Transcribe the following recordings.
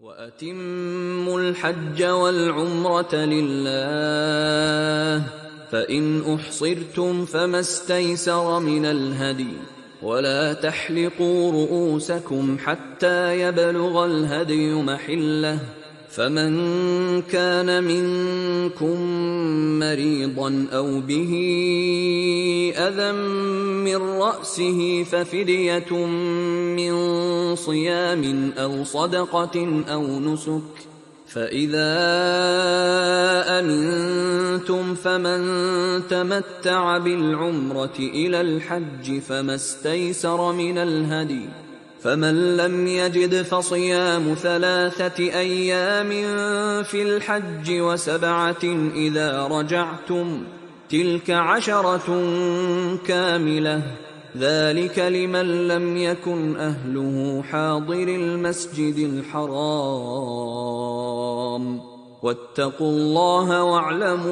وَأَتِمُّوا الْحَجَّ وَالْعُمْرَةَ لِلَّهِ فَإِنْ أُحْصِرْتُمْ فَمَا اسْتَيْسَرَ مِنَ الْهَدْيِ وَلَا تَحْلِقُوا رُؤُوسَكُمْ حَتَّى يَبْلُغَ الْهَدْيُ مَحِلَّهُ فَمَنْ كَانَ مِنْكُمْ مَرِيضًا أَوْ بِهِ أَذًى مِّن رَّأْسِهِ فَفِدْيَةٌ مِّن صِيَامٍ أَوْ صَدَقَةٍ أَوْ نُسُكٍ فَإِذَا أَمِنْتُمْ فَمَنْ تَمَتَّعَ بِالْعُمْرَةِ إِلَى الْحَجِّ فَمَا اسْتَيْسَرَ مِنَ الْهَدْيِ فَمَنْ لَمْ يَجِدْ فَصِيَامُ 3 أيام في الحج و7 إذا رجعتم تلك 10 كاملة ذلك لمن لم يكن أهله حاضر المسجد الحرام واتقوا الله واعلموا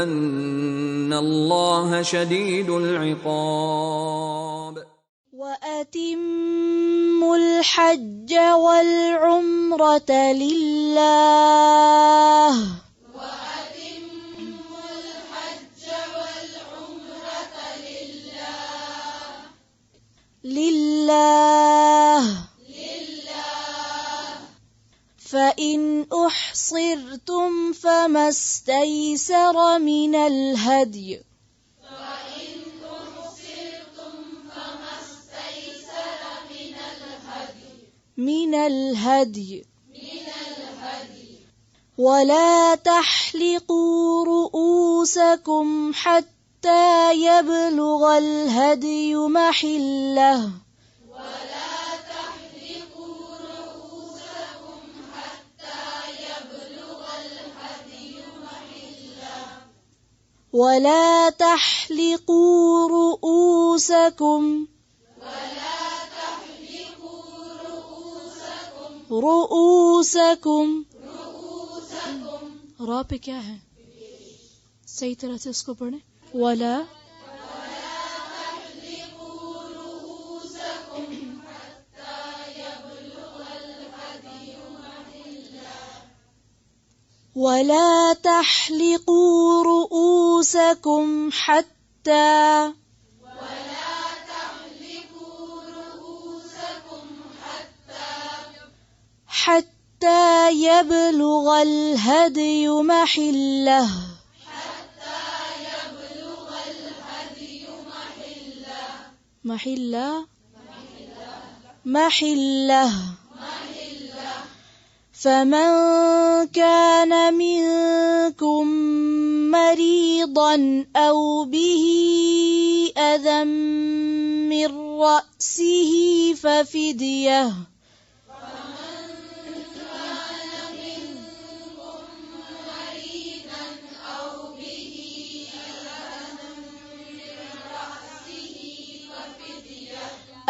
أن الله شديد العقاب. وَأَتِمُّوا الْحَجَّ وَالْعُمْرَةَ لِلَّهِ فَإِنْ أُحْصِرْتُمْ فَمَا اسْتَيْسَرَ مِنَ الْهَدْيِ وَلَا تَحْلِقُوا رُؤُوسَكُمْ حَتَّى يَبْلُغَ الْهَدْيُ مَحِلَّهُ ولا تحلقوا رؤوسكم را پہ کیا ہے صحیح طرح سے اس کو پڑھیں ولا ولا تحلقوا رؤوسكم حتى يبلغ الهدي محله فمن كان منكم مريضا أو به أذى من رأسه ففدية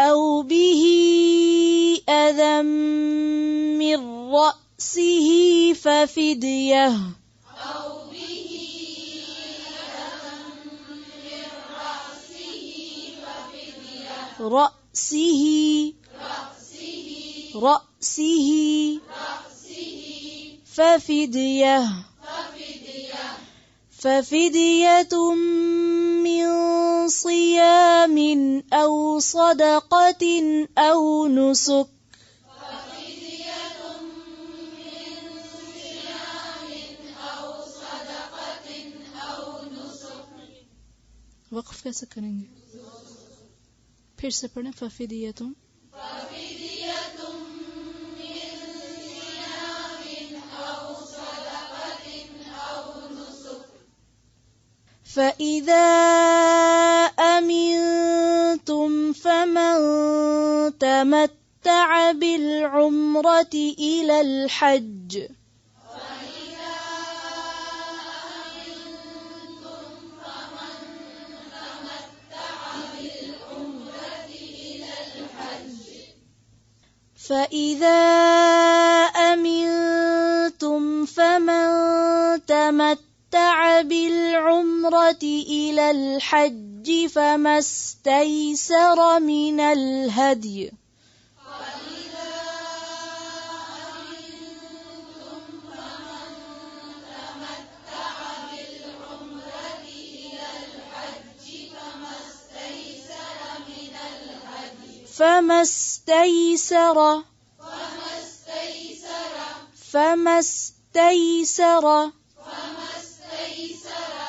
أو به أذى من رأسه ففدية ففدية من صيام أو صدقة أو نسك وقف کیسے کریں گے پھر سے پڑھیں ففدیة فَإِذَا أَمِنْتُمْ فَمَنْ تَمَتَّعَ بِالْعُمْرَةِ إِلَى الْحَجِّ فَإِذَا أَمِنْتُمْ فَمَنْ تَمَتَّعَ بِالْعُمْرَةِ إِلَى الْحَجِّ فَمَا اسْتَيْسَرَ مِنَ الْهَدْيِ فما استيسر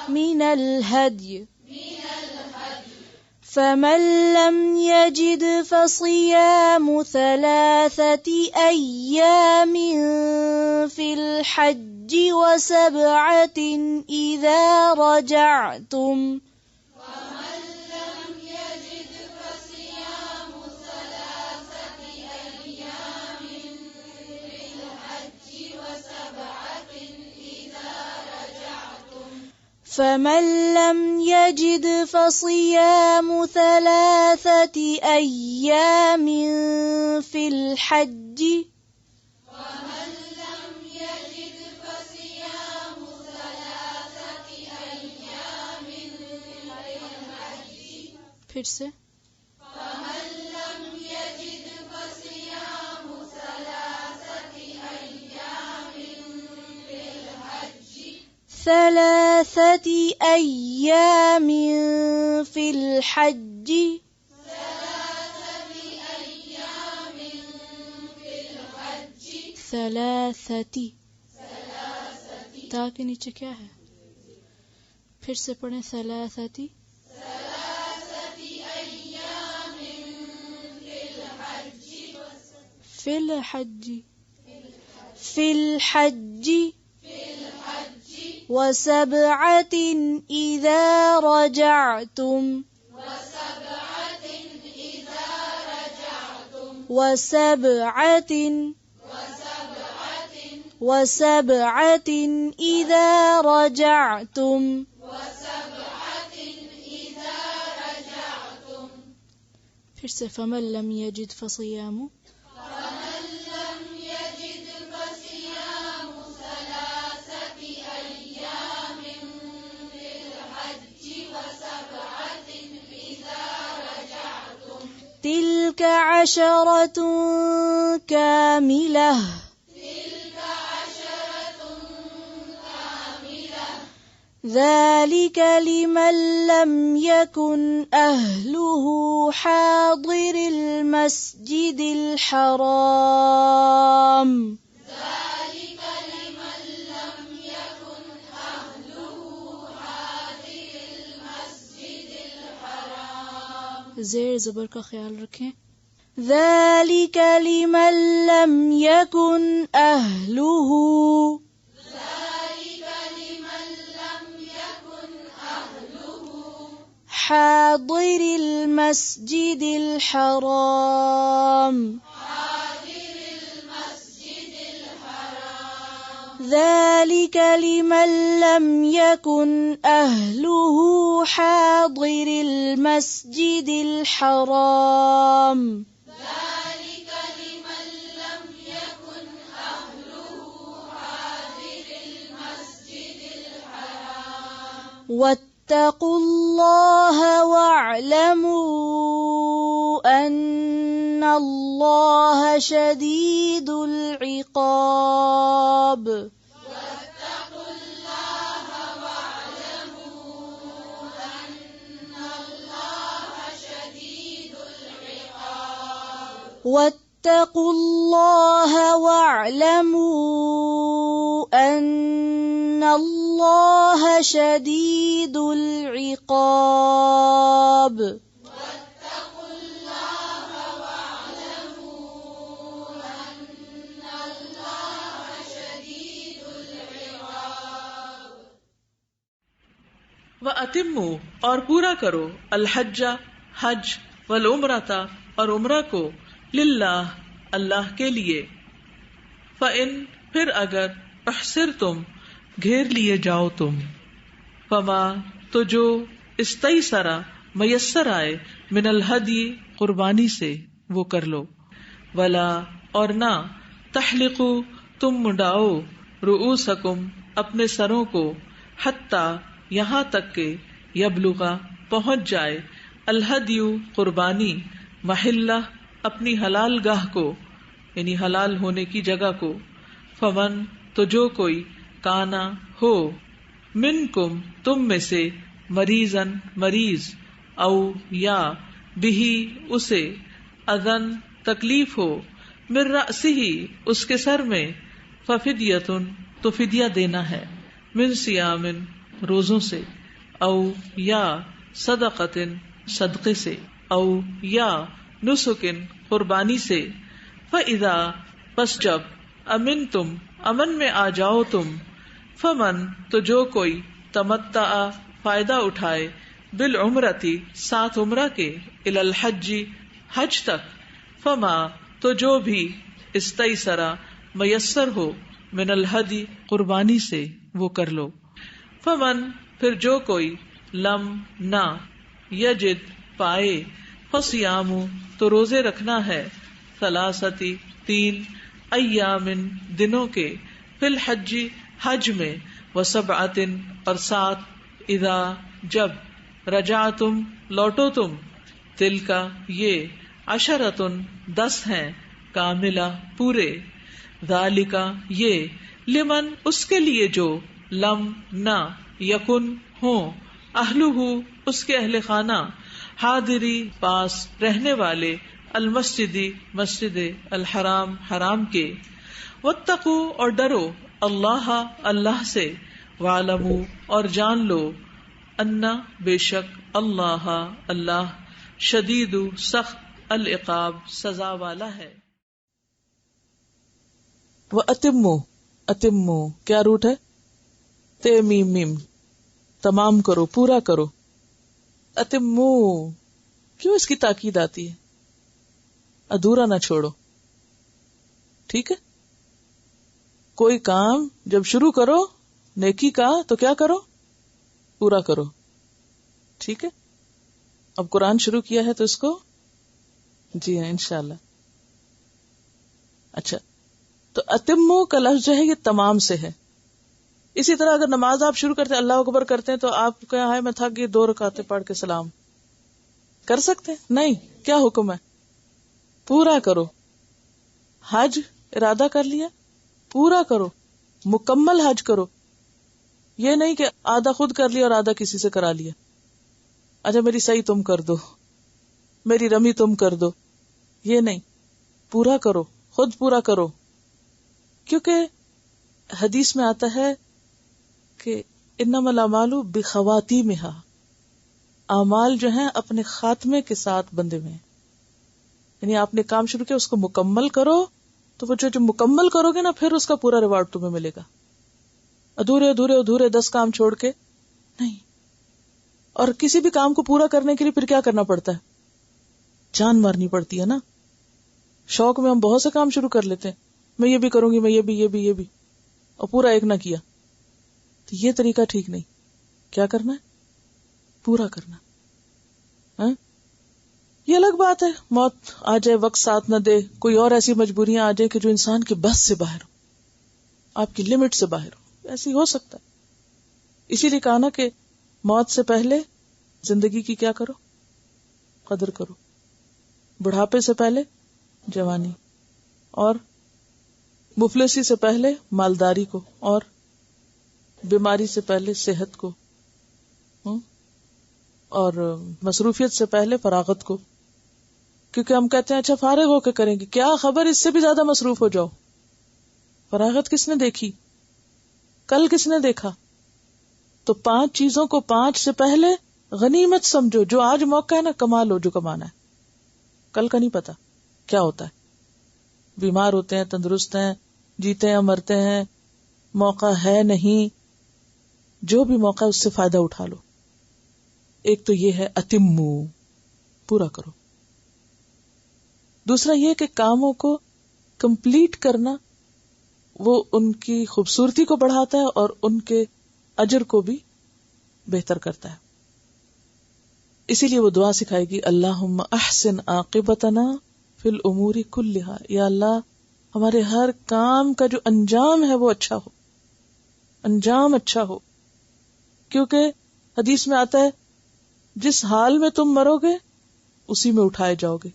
من الهدي فمن لم يجد فصيام 3 أيام في الحج و7 إذا رجعتم فمن لم يجد فصيام 3 أيام في الحج پھر سے 3 أيام في الحج ثلاثة تا کے نیچے کیا ہے؟ پھر سے پڑھیں 3 في الحج و7 إذا رجعتم و7 إذا رجعتم پھر سے فمن لم يجد فصيام تلك 10 كاملة ذلك لمن لم يكن أهله حاضر المسجد الحرام زیر زبر کا خیال رکھیں. ذلك لمن لم يكن أهله حاضر المسجد الحرام ذلك لمن لم يكن أهله حاضر المسجد الحرام واتقوا الله واعلموا أن الله شديد العقاب واتقوا الله واعلموا أن الله شديد العقاب وَأَتِمُّوا اور پورا کرو الحج حج والعمرۃ اور عمرہ کو للہ اللہ کے لیے فَإِن پھر اگر احصرتم گھیر لیے جاؤ تم فما تو جو استیسر میسر آئے من الہدی قربانی سے وہ کر لو ولا اور نہ تحلقوا تم منڈاؤ رؤوسکم اپنے سروں کو حتی یہاں تک کہ یبلغا پہنچ جائے الہدی قربانی محلہ اپنی حلال گاہ کو یعنی حلال ہونے کی جگہ کو فمن تو جو کوئی کانا ہو منکم تم میں سے مریضن مریض او یا بہی اسے اذن تکلیف ہو، من رأسہ اس کے سر میں، ففدیۃ تو فدیہ دینا ہے، من صیام روزوں سے، او یا صدقۃ صدقے سے، او یا نسک قربانی سے، فَإِذَا پس جب امنتم امن میں آ جاؤ تم، فمن تو جو کوئی تمتع فائدہ اٹھائے، بالعمرتی ساتھ عمرہ کے، الی الحج حج تک، فما تو جو بھی استیسرا میسر ہو، من الہدی قربانی سے وہ کر لو، فمن پھر جو کوئی لم نہ یجد پائے، فصیام تو روزے رکھنا ہے، ثلاثتی 3 ایام دنوں کے، فی الحج حج میں، وسبعۃ اور 7 اذا جب، رجعتم لوٹو تم، تلکا یہ، عشرۃ 10 ہیں، کاملہ پورے، ذالکا یہ، لمن اس کے لیے جو، لم نہ یکن ہوں، اہلہ اس کے اہل خانہ، حاضری پاس رہنے والے، المسجدی مسجد الحرام حرام کے، واتقوا اور ڈرو، اللہ اللہ سے، وعلموا اور جان لو، انا بے شک، اللہ اللہ، شدید سخت، العقاب سزا والا ہے۔ وَأَتِمُّوا اتموا کیا روٹ ہے؟ تے میم میم، تمام کرو، پورا کرو۔ اتموا کیوں اس کی تاکید آتی ہے؟ ادھورا نہ چھوڑو، ٹھیک ہے؟ کوئی کام جب شروع کرو نیکی کا تو کیا کرو؟ پورا کرو، ٹھیک ہے؟ اب قرآن شروع کیا ہے تو اس کو، جی ہاں انشاءاللہ۔ اچھا، تو اتمو کا لفظ جو ہے یہ تمام سے ہے۔ اسی طرح اگر نماز آپ شروع کرتے اللہ اکبر کرتے ہیں تو آپ کیا ہے میں تھک گئی 2 رکعتیں پڑھ کے سلام کر سکتے؟ نہیں، کیا حکم ہے؟ پورا کرو۔ حج ارادہ کر لیا، پورا کرو، مکمل حج کرو۔ یہ نہیں کہ آدھا خود کر لیا اور آدھا کسی سے کرا لیا، اچھا میری صحیح تم کر دو، میری رمی تم کر دو، یہ نہیں، پورا کرو، خود پورا کرو۔ کیونکہ حدیث میں آتا ہے کہ انما الاعمال بخواتیمہا، اعمال جو ہیں اپنے خاتمے کے ساتھ بندے میں، یعنی آپ نے کام شروع کیا اس کو مکمل کرو، تو وہ جو مکمل کرو گے نا پھر اس کا پورا ریوارڈ تمہیں ملے گا۔ ادھورے 10 کام چھوڑ کے نہیں۔ اور کسی بھی کام کو پورا کرنے کے لیے پھر کیا کرنا پڑتا ہے؟ جان مارنی پڑتی ہے نا۔ شوق میں ہم بہت سے کام شروع کر لیتے ہیں، میں یہ بھی کروں گی، میں یہ بھی، اور پورا ایک نہ کیا، تو یہ طریقہ ٹھیک نہیں۔ کیا کرنا ہے؟ پورا کرنا۔ ہاں؟ یہ الگ بات ہے موت آ جائے، وقت ساتھ نہ دے، کوئی اور ایسی مجبوریاں آ جائیں کہ جو انسان کی بس سے باہر ہو، آپ کی لمٹ سے باہر ہو، ایسی ہو سکتا ہے۔ اسی لیے کہا نا کہ موت سے پہلے زندگی کی کیا کرو؟ قدر کرو۔ بڑھاپے سے پہلے جوانی، اور مفلسی سے پہلے مالداری کو، اور بیماری سے پہلے صحت کو، اور مصروفیت سے پہلے فراغت کو۔ کیونکہ ہم کہتے ہیں اچھا فارغ ہو کے کریں گے، کیا خبر اس سے بھی زیادہ مصروف ہو جاؤ۔ فراغت کس نے دیکھی؟ کل کس نے دیکھا؟ تو 5 چیزوں کو 5 سے پہلے غنیمت سمجھو۔ جو آج موقع ہے نا، کما لو جو کمانا ہے، کل کا نہیں پتا کیا ہوتا ہے۔ بیمار ہوتے ہیں، تندرست ہیں، جیتے ہیں، مرتے ہیں، موقع ہے نہیں، جو بھی موقع ہے اس سے فائدہ اٹھا لو۔ ایک تو یہ ہے اتمو، پورا کرو۔ دوسرا یہ کہ کاموں کو کمپلیٹ کرنا وہ ان کی خوبصورتی کو بڑھاتا ہے اور ان کے اجر کو بھی بہتر کرتا ہے۔ اسی لیے وہ دعا سکھائے گی، اللہم احسن عاقبتنا فی الامور کلہا، یا اللہ ہمارے ہر کام کا جو انجام ہے وہ اچھا ہو، انجام اچھا ہو۔ کیونکہ حدیث میں آتا ہے جس حال میں تم مرو گے اسی میں اٹھائے جاؤ گے۔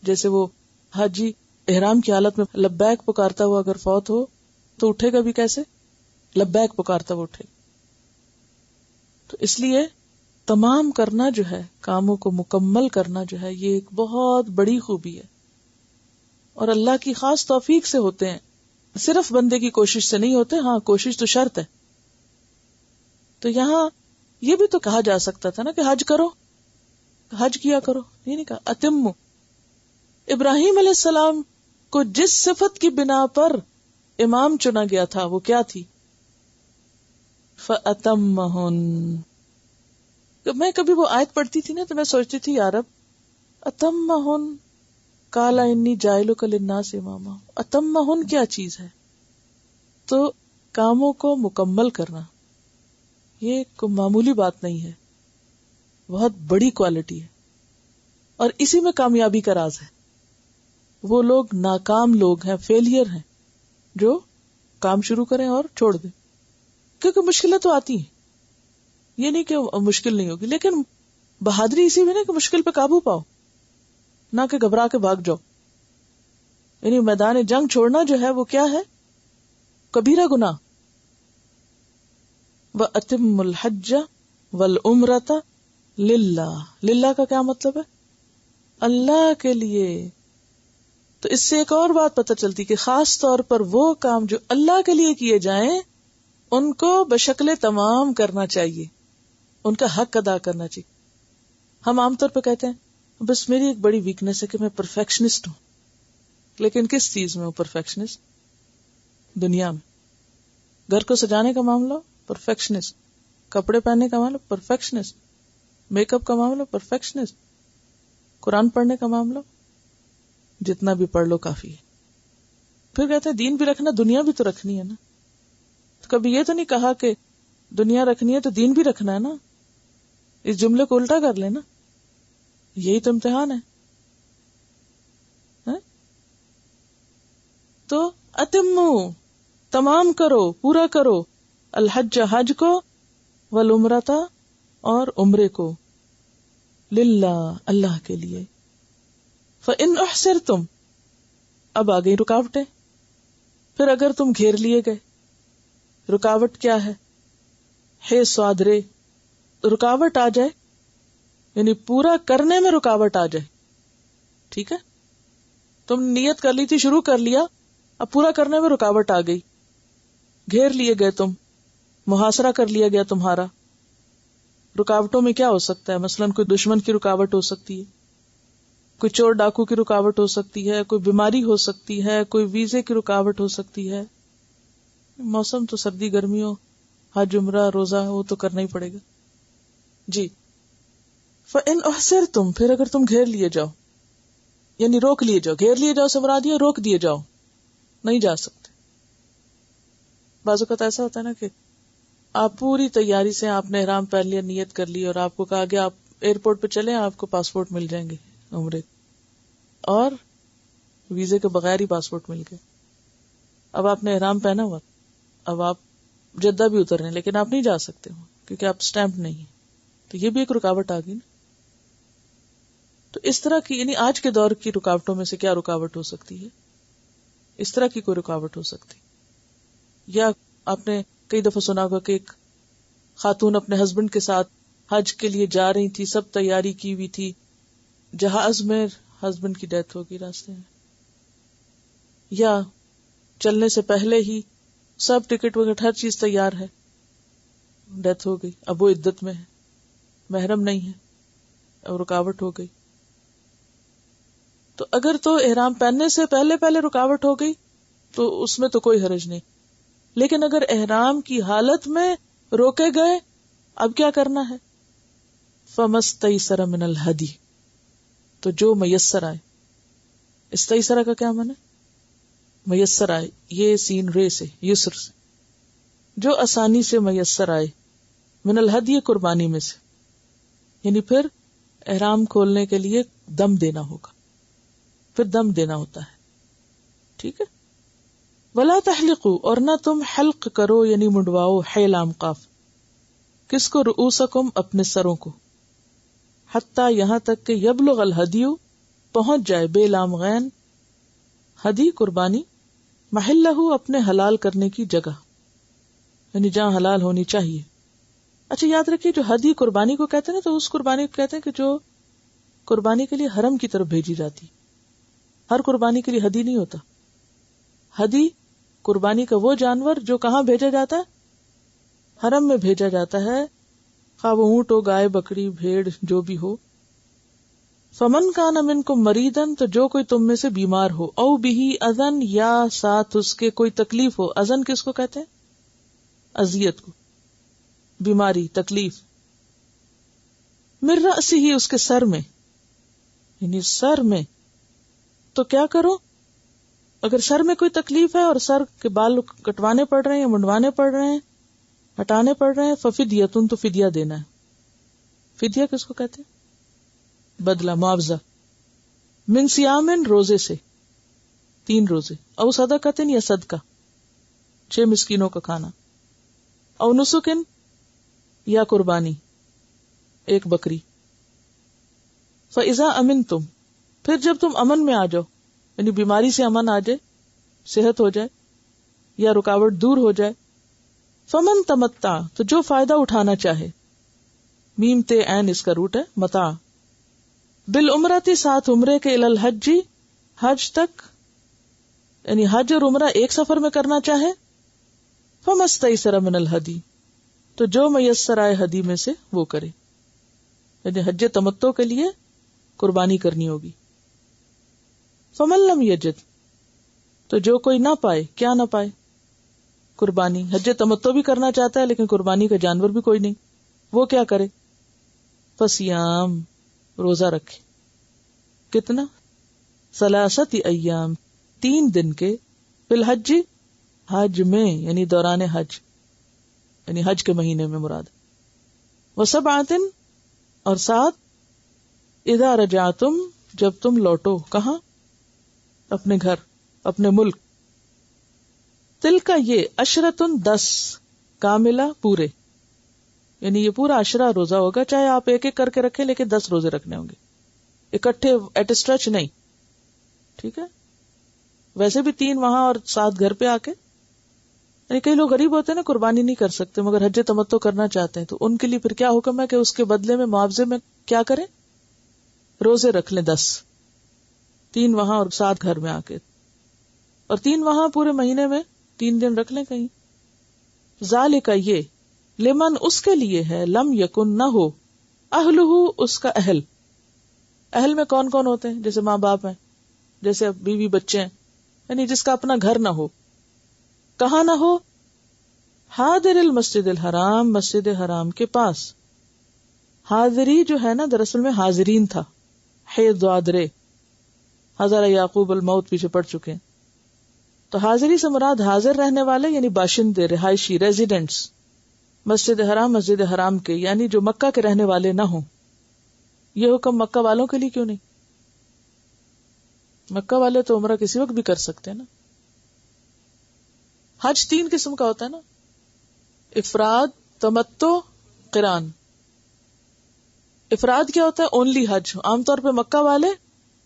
جیسے وہ حاجی احرام کی حالت میں لبیک پکارتا ہوا اگر فوت ہو تو اٹھے گا بھی کیسے؟ لبیک پکارتا ہوا اٹھے۔ تو اس لیے تمام کرنا جو ہے، کاموں کو مکمل کرنا جو ہے، یہ ایک بہت بڑی خوبی ہے اور اللہ کی خاص توفیق سے ہوتے ہیں، صرف بندے کی کوشش سے نہیں ہوتے. ہاں کوشش تو شرط ہے. تو یہاں یہ بھی تو کہا جا سکتا تھا نا کہ حج کرو، حج کیا کرو، یہ نہیں کہا. اتم. ابراہیم علیہ السلام کو جس صفت کی بنا پر امام چنا گیا تھا وہ کیا تھی؟ فَأَتَمَّهُنْ. میں کبھی وہ آیت پڑھتی تھی نا تو میں سوچتی تھی یا رب اتمہن قال انی جاعلک للناس اماما. اتمہن کیا چیز ہے؟ تو کاموں کو مکمل کرنا یہ کوئی معمولی بات نہیں ہے، بہت بڑی کوالٹی ہے اور اسی میں کامیابی کا راز ہے. وہ لوگ ناکام لوگ ہیں، فیلئر ہیں، جو کام شروع کریں اور چھوڑ دیں، کیونکہ مشکلیں تو آتی ہیں، یہ نہیں کہ مشکل نہیں ہوگی، لیکن بہادری اسی میں نا کہ مشکل پہ قابو پاؤ، نہ کہ گھبرا کے بھاگ جاؤ. یعنی میدان جنگ چھوڑنا جو ہے وہ کیا ہے؟ کبیرہ گناہ. وَأَتِمُّ الْحَجَّ وَالْعُمْرَةَ لِلَّهِ. للہ کا کیا مطلب ہے؟ اللہ کے لیے. تو اس سے ایک اور بات پتہ چلتی کہ خاص طور پر وہ کام جو اللہ کے لیے کیے جائیں ان کو بشکل تمام کرنا چاہیے، ان کا حق ادا کرنا چاہیے. ہم عام طور پہ کہتے ہیں بس میری ایک بڑی ویکنیس ہے کہ میں پرفیکشنسٹ ہوں، لیکن کس چیز میں ہوں پرفیکشنسٹ؟ دنیا میں. گھر کو سجانے کا معاملہ پرفیکشنسٹ، کپڑے پہننے کا معاملہ پرفیکشنسٹ، میک اپ کا معاملہ پرفیکشنسٹ، قرآن پڑھنے کا معاملہ جتنا بھی پڑھ لو کافی ہے. پھر کہتے ہیں دین بھی رکھنا، دنیا بھی تو رکھنی ہے نا. تو کبھی یہ تو نہیں کہا کہ دنیا رکھنی ہے تو دین بھی رکھنا ہے نا. اس جملے کو الٹا کر لینا، یہی تو امتحان ہے. تو اتمو، تمام کرو، پورا کرو، الحج، حج کو، والعمرۃ، اور عمرے کو، للہ، اللہ کے لیے. فَإِنْ أُحْصِرْتُمْ. اب آ گئی رکاوٹیں. پھر اگر تم گھیر لیے گئے، رکاوٹ کیا ہے؟ ہے سوادرے، رکاوٹ آ جائے، یعنی پورا کرنے میں رکاوٹ آ جائے. ٹھیک ہے، تم نیت کر لی تھی، شروع کر لیا، اب پورا کرنے میں رکاوٹ آ گئی، گھیر لیے گئے، تم محاصرہ کر لیا گیا تمہارا. رکاوٹوں میں کیا ہو سکتا ہے؟ مثلاً کوئی دشمن کی رکاوٹ ہو سکتی ہے، کوئی چور ڈاکو کی رکاوٹ ہو سکتی ہے، کوئی بیماری ہو سکتی ہے، کوئی ویزے کی رکاوٹ ہو سکتی ہے. موسم تو سردی گرمی ہو، حج عمرہ روزہ وہ تو کرنا ہی پڑے گا. جی. فَإِنْ أُحْصِرْتُمْ، پھر اگر تم گھیر لیے جاؤ، یعنی روک لیے جاؤ. گھیر لیے جاؤ سے مراد یہ روک دیے جاؤ، نہیں جا سکتے. بعض اوقات ایسا ہوتا ہے نا کہ آپ پوری تیاری سے آپ نے احرام پہن لیا، نیت کر لی، اور آپ کو کہا گیا آپ ایئرپورٹ پہ چلیں، آپ کو پاسپورٹ مل جائیں گے عمرے، اور ویزے کے بغیر ہی پاسپورٹ مل گئے. اب آپ نے احرام پہنا ہوا، اب آپ جدہ بھی اتر رہے ہیں لیکن آپ نہیں جا سکتے ہو کیونکہ آپ اسٹیمپ نہیں ہیں. تو یہ بھی ایک رکاوٹ آ گئی نا. تو اس طرح کی، یعنی آج کے دور کی رکاوٹوں میں سے کیا رکاوٹ ہو سکتی ہے؟ اس طرح کی کوئی رکاوٹ ہو سکتی. یا آپ نے کئی دفعہ سنا ہوگا کہ ایک خاتون اپنے ہسبینڈ کے ساتھ حج کے لیے جا رہی تھی، سب تیاری کی ہوئی تھی، جہاز میں ہسبینڈ کی ڈیتھ ہو گئی راستے میں. یا چلنے سے پہلے ہی سب ٹکٹ وکٹ ہر چیز تیار ہے، ڈیتھ ہو گئی، اب وہ عدت میں ہے، محرم نہیں ہے، اب رکاوٹ ہو گئی. تو اگر تو احرام پہننے سے پہلے رکاوٹ ہو گئی تو اس میں تو کوئی حرج نہیں، لیکن اگر احرام کی حالت میں روکے گئے، اب کیا کرنا ہے؟ فَمَسْتَيْسَرَ مِنَ الْهَدِي، تو جو میسر آئے. استیسرہ کا کیا معنی؟ میسر آئے، یہ سین رے سے، یسر سے، جو آسانی سے میسر آئے. من الہدی، قربانی میں سے، یعنی پھر احرام کھولنے کے لیے دم دینا ہوگا، پھر دم دینا ہوتا ہے. ٹھیک ہے. ولا تحلقوا، اور نہ تم حلق کرو یعنی منڈواؤ، ہے لام قاف، کس کو؟ رؤوسکم، اپنے سروں کو، حتی یہاں تک کہ یبلغ الہدی، پہنچ جائے، بے لام غین، ہدی قربانی، محلہ، اپنے حلال کرنے کی جگہ، یعنی جہاں حلال ہونی چاہیے. اچھا یاد رکھیے جو ہدی قربانی کو کہتے ہیں نا، تو اس قربانی کو کہتے ہیں کہ جو قربانی کے لیے حرم کی طرف بھیجی جاتی. ہر قربانی کے لیے ہدی نہیں ہوتا. ہدی قربانی کا وہ جانور جو کہاں بھیجا جاتا ہے؟ حرم میں بھیجا جاتا ہے، خواہ وہ اونٹ ہو، گائے، بکری، بھیڑ، جو بھی ہو. فمن کان منکم مریضن، تو جو کوئی تم میں سے بیمار ہو، او بہی اذن، یا ساتھ اس کے کوئی تکلیف ہو. اذن کس کو کہتے ہیں؟ اذیت کو، بیماری، تکلیف. من رأسہ، اس کے سر میں، یعنی سر میں. تو کیا کرو؟ اگر سر میں کوئی تکلیف ہے اور سر کے بال کٹوانے پڑ رہے ہیں یا منڈوانے پڑ رہے ہیں، ہٹانے پڑ رہے ہیں، ففدیۃ، تو فدیہ دینا ہے. فدیہ کس کو کہتے ہیں؟ بدلہ، معاوضہ. من صیام، روزے سے، 3 روزے. او صدقۃ، یا صدقہ، 6 مسکینوں کا کھانا. او نسک، یا قربانی، 1 بکری. فاذا امنتم، پھر جب تم امن میں آ جاؤ، یعنی بیماری سے امن آ جائے، صحت ہو جائے یا رکاوٹ دور ہو جائے. فمن تمتع، تو جو فائدہ اٹھانا چاہے، میم تے عین اس کا روٹ ہے، متاع. بالعمرۃ، ساتھ عمرے کے، الی الحج، حج تک، یعنی حج اور عمرہ ایک سفر میں کرنا چاہے. فمستیسر من الہدی، تو جو میسر آئے ہدی میں سے وہ کرے. یعنی حج تمتع کے لیے قربانی کرنی ہوگی. فمن لم یجد، تو جو کوئی نہ پائے، کیا نہ پائے؟ قربانی. حج تمتع بھی کرنا چاہتا ہے لیکن قربانی کا جانور بھی کوئی نہیں، وہ کیا کرے؟ فصیام، روزہ رکھے. کتنا؟ 3 ایام، 3 دن کے. فی الحج، حج میں، یعنی دوران حج، یعنی حج کے مہینے میں مراد. وسبعۃ، اور 7 اذا رجعتم، جب تم لوٹو. کہاں؟ اپنے گھر، اپنے ملک. تلکا، یہ، عشرۃ، 10 کاملہ، پورے. یعنی یہ پورا 10 روزہ ہوگا، چاہے آپ ایک ایک کر کے رکھیں لیکن 10 روزے رکھنے ہوں گے، اکٹھے ایٹ اسٹریچ نہیں. ٹھیک ہے؟ ویسے بھی 3 وہاں اور 7 گھر پہ آ کے. یعنی کئی لوگ غریب ہوتے ہیں نا، قربانی نہیں کر سکتے مگر حج تمتع کرنا چاہتے ہیں، تو ان کے لیے پھر کیا حکم ہے کہ اس کے بدلے میں، معاوضے میں کیا کریں؟ روزے رکھ لیں 10، 3 وہاں اور 7 گھر میں آ کے، اور 3 وہاں پورے مہینے میں 3 دن رکھ لیں کہیں. ذالک، یہ، لمن، اس کے لیے ہے، لم یکن، نہ ہو، اہلہ، اس کا اہل. اہل میں کون کون ہوتے ہیں؟ جیسے ماں باپ ہیں، جیسے بیوی بچے ہیں، یعنی جس کا اپنا گھر نہ ہو. کہاں نہ ہو؟ حاضر المسجد الحرام، مسجد حرام کے پاس. حاضری جو ہے نا، دراصل میں حاضرین تھا، حیدرے، حضر یعقوب الموت پیچھے پڑ چکے ہیں. تو حاضری سے مراد حاضر رہنے والے، یعنی باشندے، رہائشی، ریزیڈنٹس. مسجد حرام، مسجد حرام کے، یعنی جو مکہ کے رہنے والے نہ ہوں. یہ حکم مکہ والوں کے لیے کیوں نہیں؟ مکہ والے تو عمرہ کسی وقت بھی کر سکتے ہیں نا. حج 3 قسم کا ہوتا ہے نا، افراد، تمتع، قران. افراد کیا ہوتا ہے؟ اونلی حج. عام طور پہ مکہ والے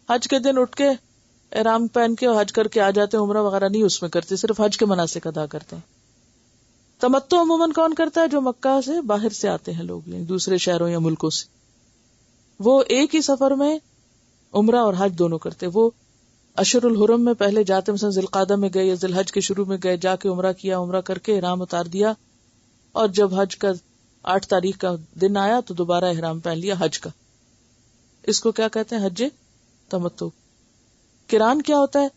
حج کے دن اٹھ کے احرام پہن کے اور حج کر کے آ جاتے ہیں، عمرہ وغیرہ نہیں اس میں کرتے، صرف حج کے مناسک ادا کرتے ہیں. تمتع عموماً کون کرتا ہے؟ جو مکہ سے باہر سے آتے ہیں لوگ، یعنی دوسرے شہروں یا ملکوں سے. وہ ایک ہی سفر میں عمرہ اور حج دونوں کرتے. وہ اشہر الحرم میں پہلے جاتے، مثلا ذی القعدہ میں گئے یا ذی الحج کے شروع میں گئے، جا کے عمرہ کیا، عمرہ کر کے احرام اتار دیا، اور جب حج کا 8 تاریخ کا دن آیا تو دوبارہ احرام پہن لیا حج کا. اس کو کیا کہتے ہیں؟ حج تمتع. قران کیا ہوتا ہے؟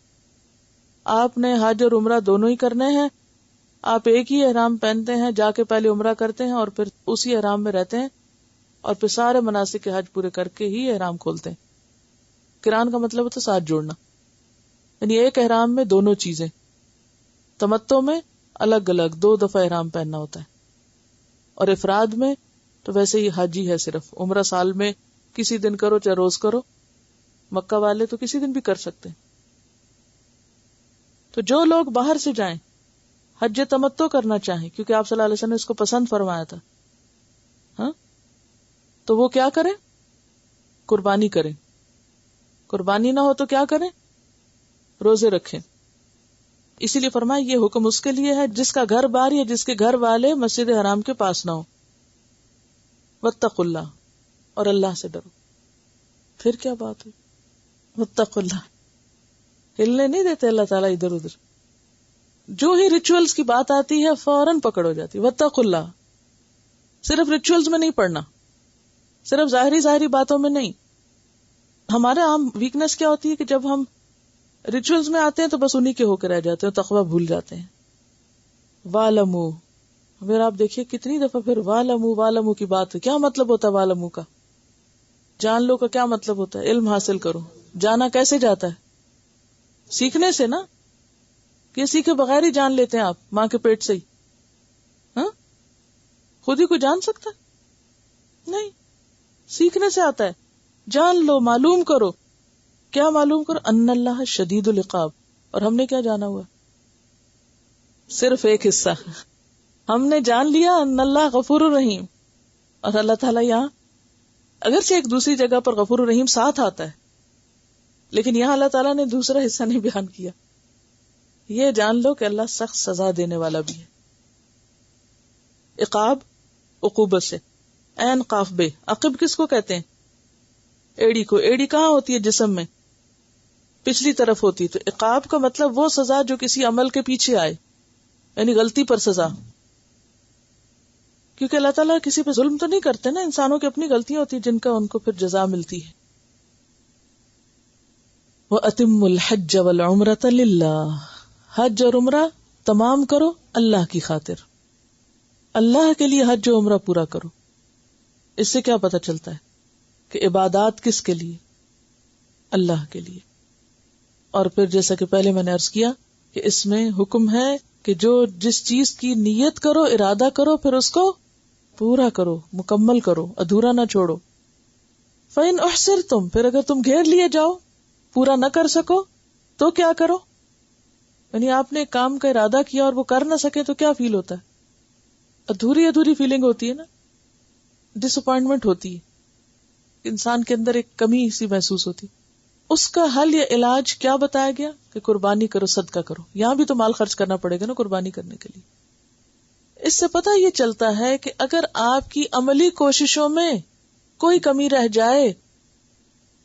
آپ نے حج اور عمرہ دونوں ہی کرنے ہیں، آپ ایک ہی احرام پہنتے ہیں، جا کے پہلے عمرہ کرتے ہیں اور پھر اسی احرام میں رہتے ہیں، اور پھر سارے مناسک کے حج پورے کر کے ہی احرام کھولتے ہیں. قران کا مطلب ہوتا ہے ساتھ جوڑنا، یعنی ایک احرام میں دونوں چیزیں. تمتع میں الگ الگ 2 دفعہ احرام پہننا ہوتا ہے، اور افراد میں تو ویسے ہی حج ہی ہے صرف. عمرہ سال میں کسی دن کرو چاہے روز کرو، مکہ والے تو کسی دن بھی کر سکتے ہیں. تو جو لوگ باہر سے جائیں، حج تمتع کرنا چاہیں، کیونکہ آپ صلی اللہ علیہ وسلم نے اس کو پسند فرمایا تھا، ہاں، تو وہ کیا کریں؟ قربانی کریں. قربانی نہ ہو تو کیا کریں؟ روزے رکھیں. اسی لیے فرمایا یہ حکم اس کے لیے ہے جس کا گھر بار یا جس کے گھر والے مسجد حرام کے پاس نہ ہو. واتقوا اللہ، اور اللہ سے ڈرو. پھر کیا بات ہوئی؟ واتقوا اللہ، ہلنے نہیں دیتے اللہ تعالیٰ ادھر ادھر. جو ہی ریچولز کی بات آتی ہے فوراً پکڑ ہو جاتی. واتقوا اللہ صرف ریچولز میں نہیں پڑھنا، صرف ظاہری باتوں میں نہیں. ہمارے عام ویکنس کیا ہوتی ہے کہ جب ہم ریچولز میں آتے ہیں تو بس انہی کے ہو کے رہ جاتے ہیں، تقویٰ بھول جاتے ہیں. وَاعْلَمُوا، پھر آپ دیکھیے کتنی دفعہ پھر وَاعْلَمُوا کی بات ہے. کیا مطلب ہوتا ہے وَاعْلَمُوا کا؟ جان لو کا کیا مطلب ہوتا ہے؟ علم حاصل کرو. جانا کیسے جاتا ہے؟ سیکھنے سے نا. کہ سیکھے بغیر ہی جان لیتے ہیں آپ ماں کے پیٹ سے ہی؟ ہاں خود ہی کوئی جان سکتا ہے؟ نہیں، سیکھنے سے آتا ہے. جان لو، معلوم کرو. کیا معلوم کرو؟ ان اللہ شدید العقاب. اور ہم نے کیا جانا ہوا؟ صرف ایک حصہ. ہم نے جان لیا ان اللہ غفور الرحیم، اور اللہ تعالیٰ یہاں اگرچہ ایک دوسری جگہ پر غفور الرحیم ساتھ آتا ہے، لیکن یہاں اللہ تعالیٰ نے دوسرا حصہ نہیں بیان کیا. یہ جان لو کہ اللہ سخت سزا دینے والا بھی ہے. عقاب عقوبت سے. عین قاف بے. عقب کس کو کہتے ہیں؟ ایڑی کو. ایڑی کہاں ہوتی ہے جسم میں؟ پچھلی طرف ہوتی ہے. تو عقاب کا مطلب وہ سزا جو کسی عمل کے پیچھے آئے، یعنی غلطی پر سزا. کیونکہ اللہ تعالیٰ کسی پہ ظلم تو نہیں کرتے نا، انسانوں کی اپنی غلطیاں ہوتی ہیں جن کا ان کو پھر جزا ملتی ہے. وَأَتِمُّ الْحَجَّ وَالْعُمْرَةَ لِلَّهِ، حج اور عمرہ تمام کرو اللہ کی خاطر. اللہ کے لیے حج و عمرہ پورا کرو. اس سے کیا پتہ چلتا ہے کہ عبادات کس کے لیے؟ اللہ کے لیے. اور پھر جیسا کہ پہلے میں نے عرض کیا کہ اس میں حکم ہے کہ جو جس چیز کی نیت کرو، ارادہ کرو، پھر اس کو پورا کرو، مکمل کرو، ادھورا نہ چھوڑو. فَإِنْ أُحْصِرْتُمْ، پھر اگر تم گھیر لیے جاؤ، پورا نہ کر سکو تو کیا کرو؟ یعنی آپ نے ایک کام کا ارادہ کیا اور وہ کر نہ سکے تو کیا فیل ہوتا ہے؟ ادھوری فیلنگ ہوتی ہے نا، ڈس اپوائنٹمنٹ ہوتی ہے، انسان کے اندر ایک کمی سی محسوس ہوتی. اس کا حل یا علاج کیا بتایا گیا؟ کہ قربانی کرو، صدقہ کرو. یہاں بھی تو مال خرچ کرنا پڑے گا نا قربانی کرنے کے لیے. اس سے پتہ یہ چلتا ہے کہ اگر آپ کی عملی کوششوں میں کوئی کمی رہ جائے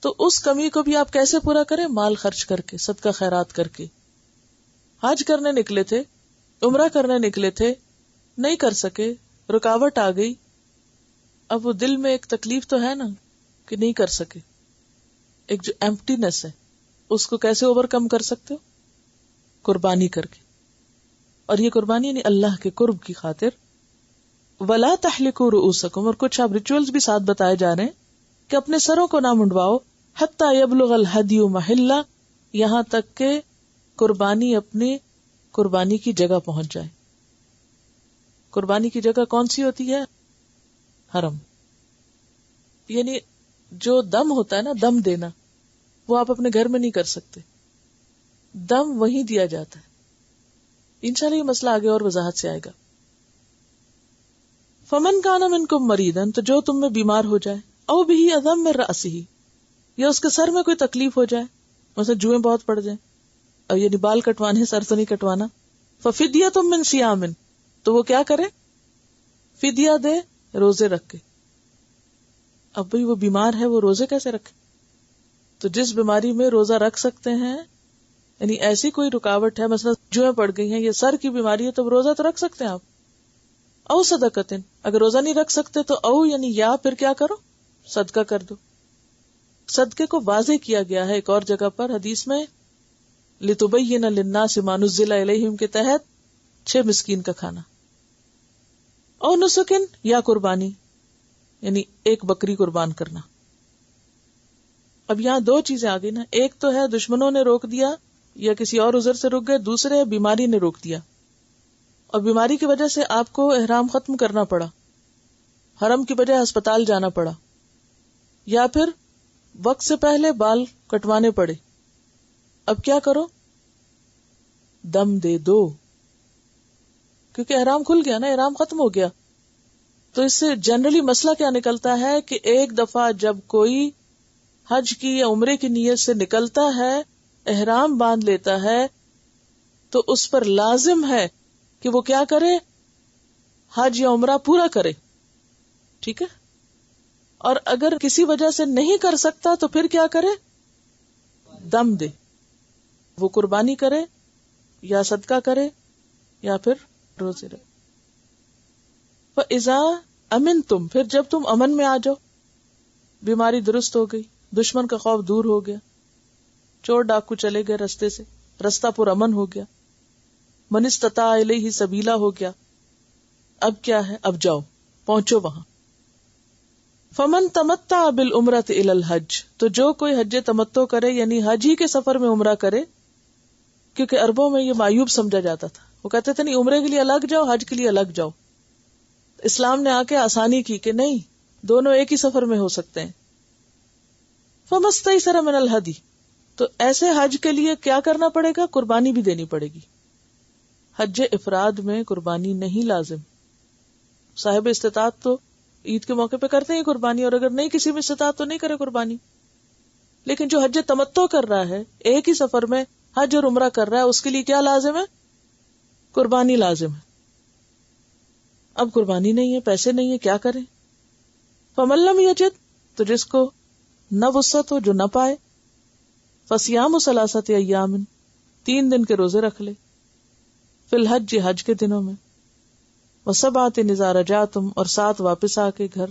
تو اس کمی کو بھی آپ کیسے پورا کریں؟ مال خرچ کر کے، صدقہ خیرات کر کے. حج کرنے نکلے تھے، عمرہ کرنے نکلے تھے، نہیں کر سکے، رکاوٹ آ گئی. اب وہ دل میں ایک تکلیف تو ہے نا کہ نہیں کر سکے، ایک جو ایمپٹینس ہے، اس کو کیسے اوور کم کر سکتے ہو؟ قربانی کر کے. اور یہ قربانی یعنی اللہ کے قرب کی خاطر. وَلَا تَحْلِقُوا رُؤُوسَكُمْ، اور کچھ اب ریچولز بھی ساتھ بتائے جا رہے ہیں کہ اپنے سروں کو نہ منڈواؤ. حَتَّى يَبْلُغَ الْهَدْيُ مَحِلَّهُ، یہاں تک کہ قربانی اپنی قربانی کی جگہ پہنچ جائے. قربانی کی جگہ کون سی ہوتی ہے؟ حرم. یعنی جو دم ہوتا ہے نا، دم دینا، وہ آپ اپنے گھر میں نہیں کر سکتے. دم وہیں دیا جاتا ہے. انشاءاللہ یہ مسئلہ آگے اور وضاحت سے آئے گا. فمن کان منکم مریضا، تو جو تم میں بیمار ہو جائے، او بھی اذی من رأسہ، یا اس کے سر میں کوئی تکلیف ہو جائے، مثلا جوئیں بہت پڑ جائیں، اور یعنی بال کٹوانے، سر تو نہیں کٹوانا. ففدیۃ من صیام، تو وہ کیا کرے؟ فدیہ دے، روزے رکھ کے. اب بھئی وہ بیمار ہے، وہ روزے کیسے رکھے؟ تو جس بیماری میں روزہ رکھ سکتے ہیں، یعنی ایسی کوئی رکاوٹ ہے، مثلا جوئیں پڑ گئی ہیں یا سر کی بیماری ہے، تو روزہ تو رکھ سکتے ہیں آپ. او صدقتن، اگر روزہ نہیں رکھ سکتے تو او یعنی یا پھر کیا کرو؟ صدقہ کر دو. صدقے کو واضح کیا گیا ہے ایک اور جگہ پر حدیث میں، لِتُبَيِّنَ لِلنَّاسِ مَا نُزِّلَ إِلَيْهِمْ کے تحت 6 مسکین کا کھانا. او نسکن، یا قربانی یعنی ایک بکری قربان کرنا. اب یہاں 2 چیزیں آ گئی نا، ایک تو ہے دشمنوں نے روک دیا یا کسی اور عذر سے رک گئے، دوسرے ہے بیماری نے روک دیا، اور بیماری کی وجہ سے آپ کو احرام ختم کرنا پڑا، حرم کی بجائے ہسپتال جانا پڑا، یا پھر وقت سے پہلے بال کٹوانے پڑے. اب کیا کرو؟ دم دے دو، کیونکہ احرام کھل گیا نا، احرام ختم ہو گیا. تو اس سے جنرلی مسئلہ کیا نکلتا ہے کہ ایک دفعہ جب کوئی حج کی یا عمرے کی نیت سے نکلتا ہے، احرام باندھ لیتا ہے، تو اس پر لازم ہے کہ وہ کیا کرے؟ حج یا عمرہ پورا کرے. ٹھیک ہے، اور اگر کسی وجہ سے نہیں کر سکتا تو پھر کیا کرے؟ دم دے، وہ قربانی کرے یا صدقہ کرے یا پھر روزے رکھے. فَإِذَا أَمِنْتُمْ، پھر جب تم امن میں آ جاؤ، بیماری درست ہو گئی، دشمن کا خوف دور ہو گیا، چور ڈاکو چلے گئے رستے سے، رستہ پر امن ہو گیا، من استطاع الیہ سبیلا ہو گیا، اب کیا ہے؟ اب جاؤ، پہنچو وہاں. فمن تمتع بالعمرۃ الی الحج، تو جو کوئی حج تمتع کرے یعنی حج ہی کے سفر میں عمرہ کرے، کیونکہ عربوں میں یہ معیوب سمجھا جاتا تھا، وہ کہتے تھے نہیں عمرے کے لیے الگ جاؤ، حج کے لیے الگ جاؤ. اسلام نے آ کے آسانی کی کہ نہیں، دونوں ایک ہی سفر میں ہو سکتے ہیں. فمستیسر من الہدی، تو ایسے حج کے لیے کیا کرنا پڑے گا؟ قربانی بھی دینی پڑے گی. حج افراد میں قربانی نہیں لازم، صاحب استطاعت تو عید کے موقع پہ کرتے ہیں قربانی، اور اگر نہیں کسی میں استطاعت تو نہیں کرے قربانی. لیکن جو حج تمتع کر رہا ہے، ایک ہی سفر میں حج اور عمرہ کر رہا ہے، اس کے لیے کیا لازم ہے؟ قربانی لازم ہے. اب قربانی نہیں ہے، پیسے نہیں ہے، کیا کریں؟ فمن لم یجد، تو جس کو نہ وسعت ہو، جو نہ پائے، فصیام ثلاثۃ ایام، 3 دن کے روزے رکھ لے، فی الحج، حج کے دنوں میں، وسبعۃ اذا رجعتم، اور 7 واپس آ کے گھر،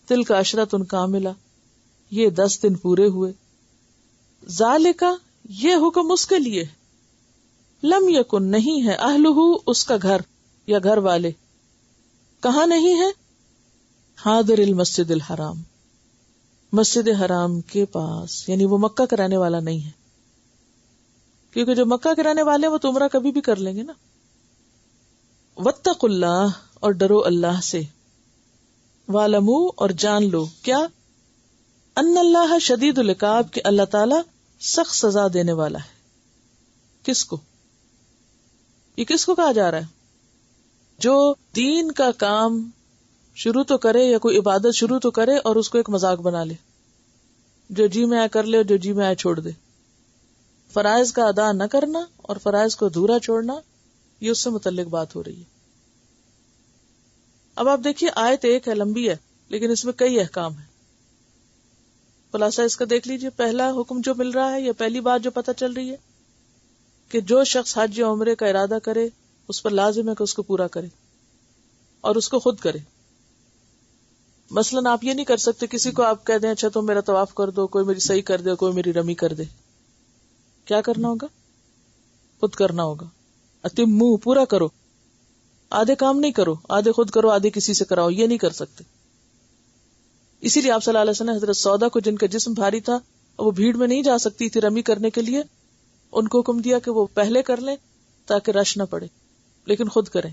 تلک عشرۃ کاملہ، یہ 10 دن پورے ہوئے. ذالک، یہ حکم اس کے لیے، لم یکن، نہیں ہے، اہلہ، اس کا گھر یا گھر والے، کہاں نہیں ہے؟ حاضر المسجد الحرام، مسجد حرام کے پاس، یعنی وہ مکہ کا رہنے والا نہیں ہے، کیونکہ جو مکہ کے رہنے والے وہ تو عمرہ کبھی بھی کر لیں گے نا. واتقوا اللہ، اور ڈرو اللہ سے، وَاعْلَمُوا، اور جان لو، کیا؟ ان اللہ شدید العقاب، کہ اللہ تعالی سخت سزا دینے والا ہے. کس کو؟ یہ کس کو کہا جا رہا ہے؟ جو دین کا کام شروع تو کرے یا کوئی عبادت شروع تو کرے اور اس کو ایک مذاق بنا لے، جو جی میں آئے کر لے اور جو جی میں آئے چھوڑ دے. فرائض کا ادا نہ کرنا اور فرائض کو ادھورا چھوڑنا، یہ اس سے متعلق بات ہو رہی ہے. اب آپ دیکھیے، آیت ایک ہے، لمبی ہے، لیکن اس میں کئی احکام ہیں. خلاصہ اس کا دیکھ لیجئے. پہلا حکم جو مل رہا ہے، یا پہلی بات جو پتہ چل رہی ہے، کہ جو شخص حج یا عمرے کا ارادہ کرے اس پر لازم ہے کہ اس کو پورا کرے اور اس کو خود کرے. مثلا آپ یہ نہیں کر سکتے کسی کو آپ کہہ دیں اچھا تم میرا طواف کر دو، کوئی میری صحیح کر دے، کوئی میری رمی کر دے. کیا کرنا ہوگا؟ خود کرنا ہوگا. اتموا، پورا کرو، آدھے کام نہیں کرو، آدھے خود کرو، آدھے کسی سے کراؤ، یہ نہیں کر سکتے. اسی لیے آپ صلی اللہ علیہ وسلم نے حضرت سودا کو، جن کا جسم بھاری تھا، وہ بھیڑ میں نہیں جا سکتی تھی رمی کرنے کے لیے، ان کو حکم دیا کہ وہ پہلے کر لیں تاکہ رش نہ پڑے، لیکن خود کریں.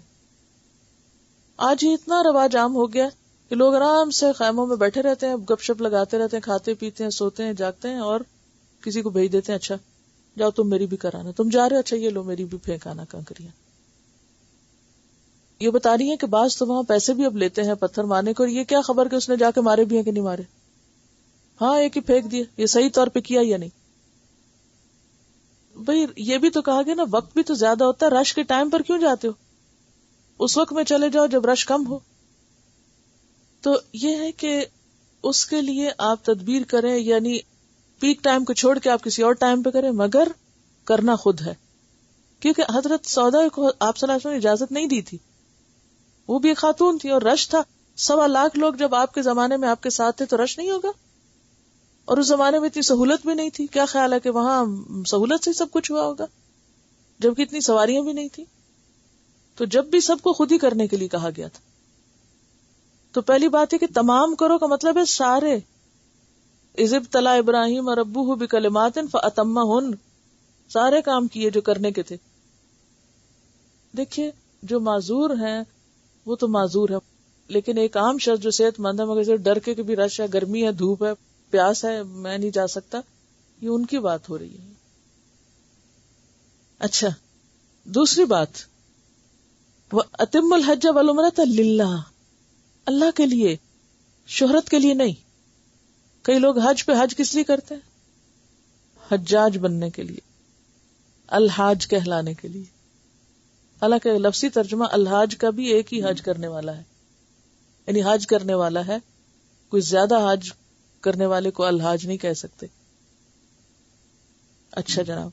آج یہ اتنا رواج عام ہو گیا کہ لوگ آرام سے خیموں میں بیٹھے رہتے ہیں، گپ شپ لگاتے رہتے ہیں، کھاتے پیتے ہیں، سوتے ہیں، جاگتے ہیں، اور کسی کو بھیج دیتے ہیں اچھا جاؤ تم میری بھی کرانا، تم جا رہے ہو اچھا یہ لو میری بھی پھینکانا کنکریاں. یہ بتا رہی ہیں کہ بعض تو وہاں پیسے بھی اب لیتے ہیں پتھر مارنے کو، اور یہ کیا خبر کہ اس نے جا کے مارے بھی ہیں کہ نہیں مارے. ہاں ایک ہی پھینک دیا، یہ صحیح طور پہ کیا یا نہیں. بھئی یہ بھی تو کہا گیا نا، وقت بھی تو زیادہ ہوتا ہے، رش کے ٹائم پر کیوں جاتے ہو؟ اس وقت میں چلے جاؤ جب رش کم ہو. تو یہ ہے کہ اس کے لیے آپ تدبیر کریں، یعنی پیک ٹائم کو چھوڑ کے آپ کسی اور ٹائم پہ کریں، مگر کرنا خود ہے. کیونکہ حضرت سودا کو آپ صلی اللہ علیہ وسلم نے اجازت نہیں دی تھی، وہ بھی ایک خاتون تھی اور رش تھا. 1.25 لاکھ لوگ جب آپ کے زمانے میں آپ کے ساتھ تھے تو رش نہیں ہوگا. اور اس زمانے میں اتنی سہولت بھی نہیں تھی. کیا خیال ہے کہ وہاں سہولت سے سب کچھ ہوا ہوگا جبکہ اتنی سواریاں بھی نہیں تھی. تو جب بھی سب کو خود ہی کرنے کے لیے کہا گیا تھا. تو پہلی بات ہے کہ تمام کرو کا مطلب ہے سارے. اذ ابتلی ابراہیم ربہ بکلمات فاتمہن، سارے کام کیے جو کرنے کے تھے. دیکھیے جو معذور ہیں وہ تو معذور ہے، لیکن ایک عام شخص جو صحت مند ہے مگر صرف ڈر کے بھی رش ہے، گرمی ہے، دھوپ ہے، پیاس ہے، میں نہیں جا سکتا، یہ ان کی بات ہو رہی ہے. اچھا دوسری بات، وَأَتِمُّ الْحَجَّ وَالْعُمْرَةَ لِلَّهِ، اللہ کے لیے، شہرت کے لیے نہیں. کئی لوگ حج پہ حج کس لیے کرتے ہیں؟ حجاج بننے کے لیے، الحاج کہلانے کے لیے. حالانکہ لفظی ترجمہ الحاج کا بھی ایک ہی حج کرنے والا ہے، یعنی حج کرنے والا ہے. کوئی زیادہ حج کرنے والے کو الحاج نہیں کہہ سکتے. اچھا جناب،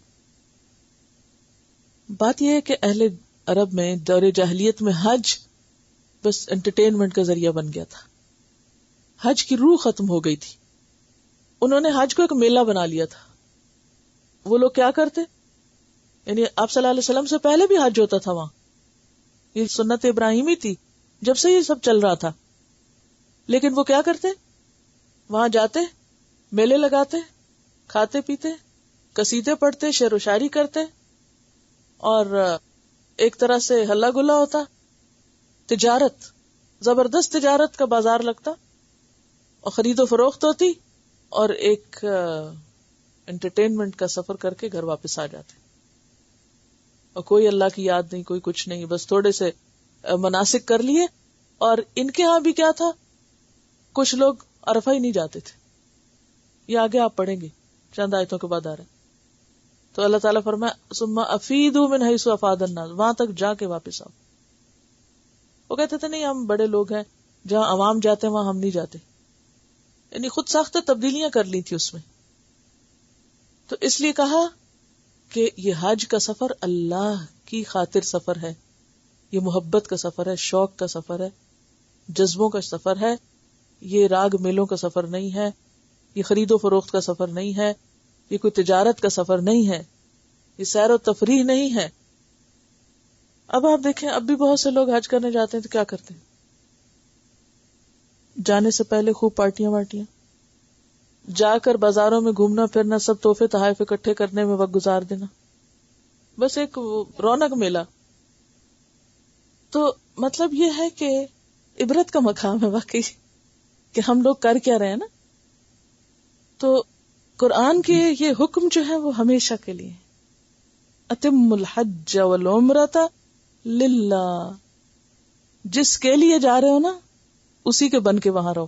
بات یہ ہے کہ اہل عرب میں دور جاہلیت میں حج بس انٹرٹینمنٹ کا ذریعہ بن گیا تھا. حج کی روح ختم ہو گئی تھی. انہوں نے حج کو ایک میلہ بنا لیا تھا. وہ لوگ کیا کرتے، یعنی آپ صلی اللہ علیہ وسلم سے پہلے بھی حج ہوتا تھا وہاں، یہ سنت ابراہیمی تھی جب سے یہ سب چل رہا تھا. لیکن وہ کیا کرتے، وہاں جاتے، میلے لگاتے، کھاتے پیتے، قصیدے پڑھتے، شعر و شاعری کرتے، اور ایک طرح سے ہلا گلا ہوتا. تجارت، زبردست تجارت کا بازار لگتا اور خرید و فروخت ہوتی، اور ایک انٹرٹینمنٹ کا سفر کر کے گھر واپس آ جاتے. اور کوئی اللہ کی یاد نہیں، کوئی کچھ نہیں، بس تھوڑے سے مناسک کر لیے. اور ان کے ہاں بھی کیا تھا، کچھ لوگ عرفہ ہی نہیں جاتے تھے. یہ آگے آپ پڑھیں گے چند آیتوں کے بعد آ رہا ہے. تو اللہ تعالیٰ فرمایا ثم افیدوا من حیث افاض الناس، وہاں تک جا کے واپس آؤ. وہ کہتے تھے نہیں ہم بڑے لوگ ہیں، جہاں عوام جاتے ہیں وہاں ہم نہیں جاتے. یعنی خود ساختہ تبدیلیاں کر لی تھی اس میں. تو اس لیے کہا کہ یہ حج کا سفر اللہ کی خاطر سفر ہے، یہ محبت کا سفر ہے، شوق کا سفر ہے، جذبوں کا سفر ہے. یہ راگ میلوں کا سفر نہیں ہے، یہ خرید و فروخت کا سفر نہیں ہے، یہ کوئی تجارت کا سفر نہیں ہے، یہ سیر و تفریح نہیں ہے. اب آپ دیکھیں، اب بھی بہت سے لوگ حج کرنے جاتے ہیں تو کیا کرتے ہیں، جانے سے پہلے خوب پارٹیاں وارٹیاں، جا کر بازاروں میں گھومنا پھرنا، سب تحفے تحائف اکٹھے کرنے میں وقت گزار دینا، بس ایک رونق میلہ. تو مطلب یہ ہے کہ عبرت کا مقام ہے واقعی کہ ہم لوگ کر کیا رہے ہیں نا. تو قرآن کے یہ حکم جو ہے وہ ہمیشہ کے لیے، اتم الحج والعمرۃ للہ، جس کے لیے جا رہے ہو نا اسی کے بن کے وہاں رہو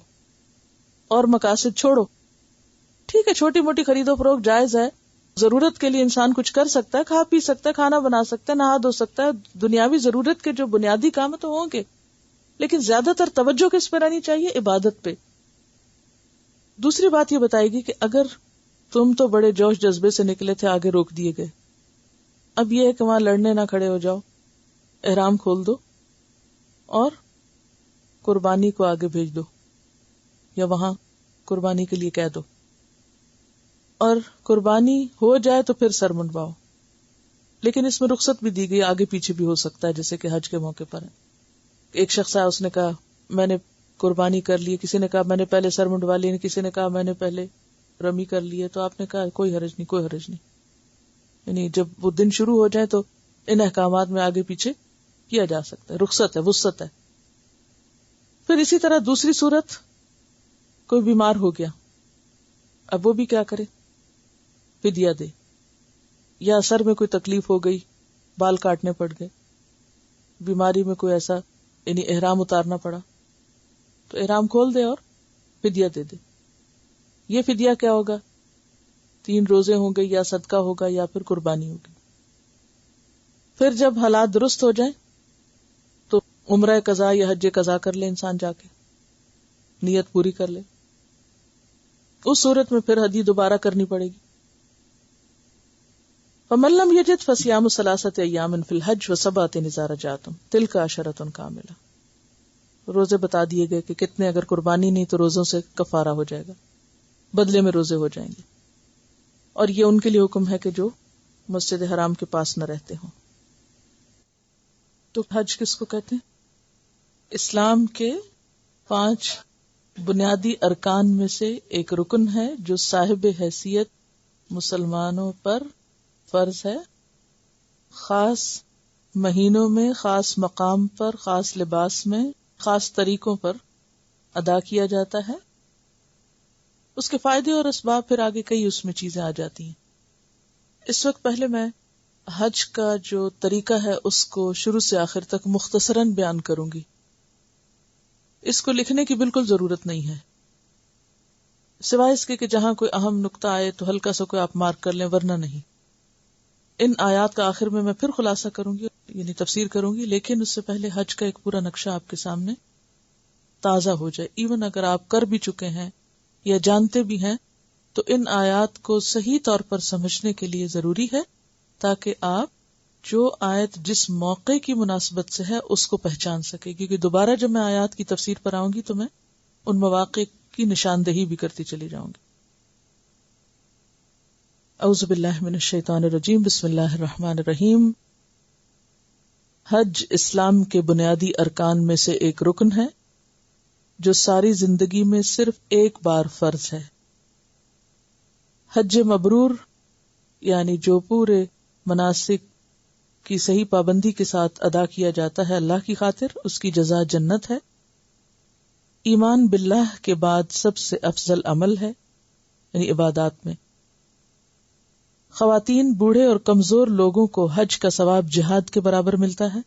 اور مقاصد چھوڑو. ٹھیک ہے، چھوٹی موٹی خرید و فروخت جائز ہے، ضرورت کے لیے انسان کچھ کر سکتا ہے، کھا پی سکتا ہے، کھانا بنا سکتا ہے، نہا دھو سکتا ہے، دنیاوی ضرورت کے جو بنیادی کام تو ہوں گے، لیکن زیادہ تر توجہ کس پہ رہنی چاہیے، عبادت پہ. دوسری بات یہ بتائے گی کہ اگر تم تو بڑے جوش جذبے سے نکلے تھے، آگے روک دیے گئے، اب یہ ہے کہ وہاں لڑنے نہ کھڑے ہو جاؤ، احرام کھول دو اور قربانی کو آگے بھیج دو، یا وہاں قربانی کے لیے کہہ دو، اور قربانی ہو جائے تو پھر سر منڈواؤ. لیکن اس میں رخصت بھی دی گئی، آگے پیچھے بھی ہو سکتا ہے، جیسے کہ حج کے موقع پر ہے. ایک شخص آیا، اس نے کہا میں نے قربانی کر لی، کسی نے کہا میں نے پہلے سر منڈوا لی، کسی نے کہا میں نے پہلے رمی کر لی ہے. تو آپ نے کہا کوئی حرج نہیں، کوئی حرج نہیں. یعنی جب وہ دن شروع ہو جائے تو ان احکامات میں آگے پیچھے کیا جا سکتا ہے، رخصت ہے، وسعت ہے. پھر اسی طرح دوسری صورت، کوئی بیمار ہو گیا، اب وہ بھی کیا کرے، فدیہ دے. یا سر میں کوئی تکلیف ہو گئی، بال کاٹنے پڑ گئے، بیماری میں کوئی ایسا یعنی احرام اتارنا پڑا، تو احرام کھول دے اور فدیہ دے دے. یہ فدیہ کیا ہوگا، 3 روزے ہوں گے، یا صدقہ ہوگا، یا پھر قربانی ہوگی. پھر جب حالات درست ہو جائیں تو عمرہ قضا یا حج قضا کر لے انسان، جا کے نیت پوری کر لے. اس صورت میں پھر حج دوبارہ کرنی پڑے گی. فَمَن لَّمْ يَجِدْ فَصِيَامُ ثَلَاثَةِ أَيَّامٍ فِي الْحَجِّ وَسَبْعَةٍ إِذَا رَجَعْتُمْ تِلْكَ عَشَرَةٌ كَامِلَةٌ. روزے بتا دیے گئے کہ کتنے، اگر قربانی نہیں تو روزوں سے کفارہ ہو جائے گا، بدلے میں روزے ہو جائیں گے. اور یہ ان کے لیے حکم ہے کہ جو مسجد حرام کے پاس نہ رہتے ہوں. تو حج کس کو کہتے ہیں؟ اسلام کے 5 بنیادی ارکان میں سے ایک رکن ہے، جو صاحب حیثیت مسلمانوں پر فرض ہے. خاص مہینوں میں، خاص مقام پر، خاص لباس میں، خاص طریقوں پر ادا کیا جاتا ہے. اس کے فائدے اور اسباب پھر آگے کئی اس میں چیزیں آ جاتی ہیں. اس وقت پہلے میں حج کا جو طریقہ ہے اس کو شروع سے آخر تک مختصراً بیان کروں گی. اس کو لکھنے کی بالکل ضرورت نہیں ہے، سوائے اس کے کہ جہاں کوئی اہم نقطہ آئے تو ہلکا سا کوئی آپ مارک کر لیں، ورنہ نہیں. ان آیات کا آخر میں پھر خلاصہ کروں گی، یعنی تفسیر کروں گی، لیکن اس سے پہلے حج کا ایک پورا نقشہ آپ کے سامنے تازہ ہو جائے. ایون اگر آپ کر بھی چکے ہیں یا جانتے بھی ہیں تو ان آیات کو صحیح طور پر سمجھنے کے لیے ضروری ہے تاکہ آپ جو آیت جس موقع کی مناسبت سے ہے اس کو پہچان سکے. کیونکہ دوبارہ جب میں آیات کی تفسیر پر آؤں گی تو میں ان مواقع کی نشاندہی بھی کرتی چلی جاؤں گی. اعوذ باللہ من الشیطان الرجیم. بسم اللہ الرحمن الرحیم. حج اسلام کے بنیادی ارکان میں سے ایک رکن ہے جو ساری زندگی میں صرف ایک بار فرض ہے. حج مبرور یعنی جو پورے مناسک کی صحیح پابندی کے ساتھ ادا کیا جاتا ہے اللہ کی خاطر، اس کی جزا جنت ہے. ایمان باللہ کے بعد سب سے افضل عمل ہے یعنی عبادات میں. خواتین، بوڑھے اور کمزور لوگوں کو حج کا ثواب جہاد کے برابر ملتا ہے.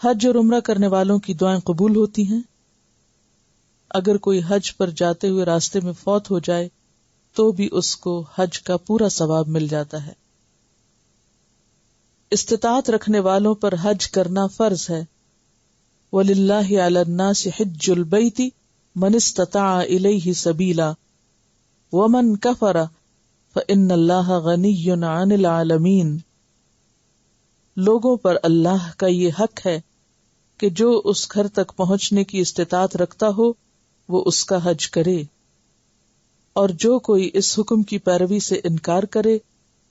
حج اور عمرہ کرنے والوں کی دعائیں قبول ہوتی ہیں. اگر کوئی حج پر جاتے ہوئے راستے میں فوت ہو جائے تو بھی اس کو حج کا پورا ثواب مل جاتا ہے. استطاعت رکھنے والوں پر حج کرنا فرض ہے. وَلِلَّهِ عَلَى النَّاسِ حِجُّ الْبَيْتِ مَنِ اسْتَطَاعَ إِلَيْهِ سَبِيلًا وَمَنْ كَفَرَ فَإِنَّ اللَّهَ غَنِيٌّ عَنِ الْعَالَمِينَ. لوگوں پر اللہ کا یہ حق ہے کہ جو اس گھر تک پہنچنے کی استطاعت رکھتا ہو وہ اس کا حج کرے، اور جو کوئی اس حکم کی پیروی سے انکار کرے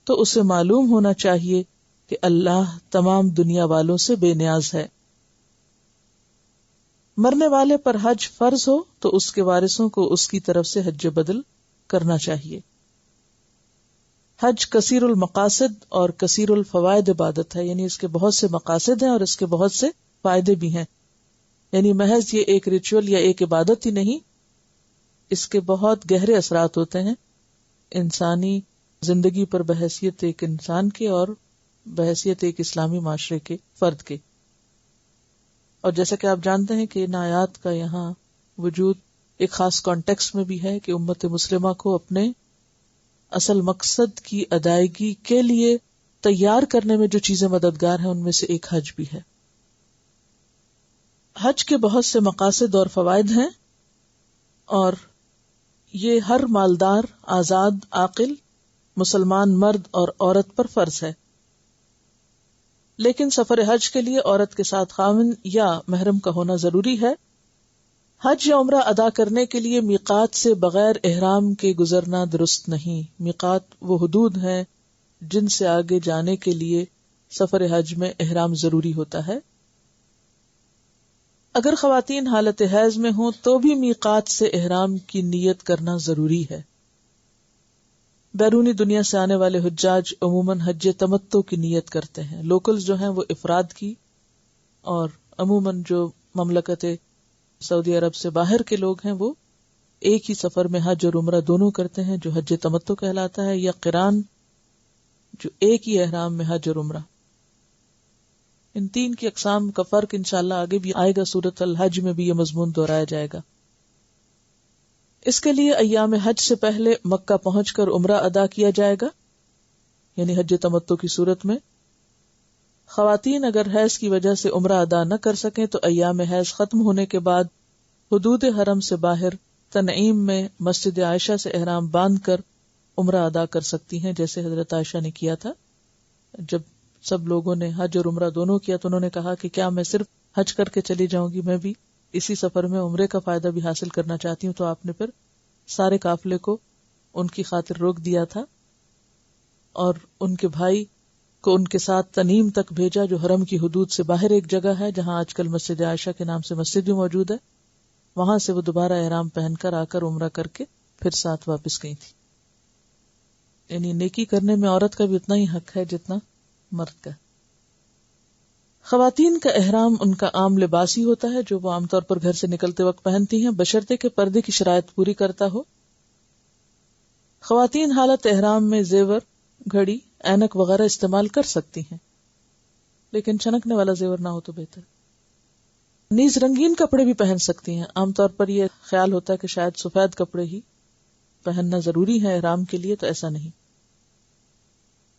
تو اسے معلوم ہونا چاہیے کہ اللہ تمام دنیا والوں سے بے نیاز ہے. مرنے والے پر حج فرض ہو تو اس کے وارثوں کو اس کی طرف سے حج بدل کرنا چاہیے. حج کثیر المقاصد اور کثیر الفوائد عبادت ہے، یعنی اس کے بہت سے مقاصد ہیں اور اس کے بہت سے فائدے بھی ہیں. یعنی محض یہ ایک ریچول یا ایک عبادت ہی نہیں، اس کے بہت گہرے اثرات ہوتے ہیں انسانی زندگی پر بحیثیت ایک انسان کے اور بحیثیت ایک اسلامی معاشرے کے فرد کے. اور جیسا کہ آپ جانتے ہیں کہ ان آیات کا یہاں وجود ایک خاص کانٹیکس میں بھی ہے کہ امت مسلمہ کو اپنے اصل مقصد کی ادائیگی کے لیے تیار کرنے میں جو چیزیں مددگار ہیں ان میں سے ایک حج بھی ہے. حج کے بہت سے مقاصد اور فوائد ہیں اور یہ ہر مالدار، آزاد، عاقل مسلمان مرد اور عورت پر فرض ہے. لیکن سفر حج کے لیے عورت کے ساتھ خاوند یا محرم کا ہونا ضروری ہے. حج یا عمرہ ادا کرنے کے لیے میقات سے بغیر احرام کے گزرنا درست نہیں. میقات وہ حدود ہیں جن سے آگے جانے کے لیے سفر حج میں احرام ضروری ہوتا ہے. اگر خواتین حالت حیض میں ہوں تو بھی میقات سے احرام کی نیت کرنا ضروری ہے. بیرونی دنیا سے آنے والے حجاج عموماً حج تمتع کی نیت کرتے ہیں. لوکلز جو ہیں وہ افراد کی، اور عموماً جو مملکت سعودی عرب سے باہر کے لوگ ہیں وہ ایک ہی سفر میں حج اور عمرہ دونوں کرتے ہیں، جو حج تمتع کہلاتا ہے، یا قران جو ایک ہی احرام میں حج اور عمرہ. ان تین کی اقسام کا فرق انشاءاللہ آگے بھی آئے گا، سورۃ الحج میں بھی یہ مضمون دہرایا جائے گا. اس کے لیے ایام حج سے پہلے مکہ پہنچ کر عمرہ ادا کیا جائے گا، یعنی حج تمتع کی صورت میں. خواتین اگر حیض کی وجہ سے عمرہ ادا نہ کر سکیں تو ایام حیض ختم ہونے کے بعد حدود حرم سے باہر تنعیم میں مسجد عائشہ سے احرام باندھ کر عمرہ ادا کر سکتی ہیں، جیسے حضرت عائشہ نے کیا تھا. جب سب لوگوں نے حج اور عمرہ دونوں کیا تو انہوں نے کہا کہ کیا میں صرف حج کر کے چلی جاؤں گی، میں بھی اسی سفر میں عمرے کا فائدہ بھی حاصل کرنا چاہتی ہوں. تو آپ نے پھر سارے قافلے کو ان کی خاطر روک دیا تھا اور ان کے بھائی کو ان کے ساتھ تنعیم تک بھیجا، جو حرم کی حدود سے باہر ایک جگہ ہے جہاں آج کل مسجد عائشہ کے نام سے مسجد بھی موجود ہے. وہاں سے وہ دوبارہ احرام پہن کر آ کر عمرہ کر کے پھر ساتھ واپس گئی تھی. یعنی نیکی کرنے میں عورت کا بھی اتنا ہی حق ہے جتنا مرد کا. خواتین کا احرام ان کا عام لباس ہی ہوتا ہے جو وہ عام طور پر گھر سے نکلتے وقت پہنتی ہیں، بشرطے کہ پردے کی شرائط پوری کرتا ہو. خواتین حالت احرام میں زیور، گھڑی، اینک وغیرہ استعمال کر سکتی ہیں، لیکن چمکنے والا زیور نہ ہو تو بہتر. نیز رنگین کپڑے بھی پہن سکتی ہیں. عام طور پر یہ خیال ہوتا ہے کہ شاید سفید کپڑے ہی پہننا ضروری ہے احرام کے لیے، تو ایسا نہیں.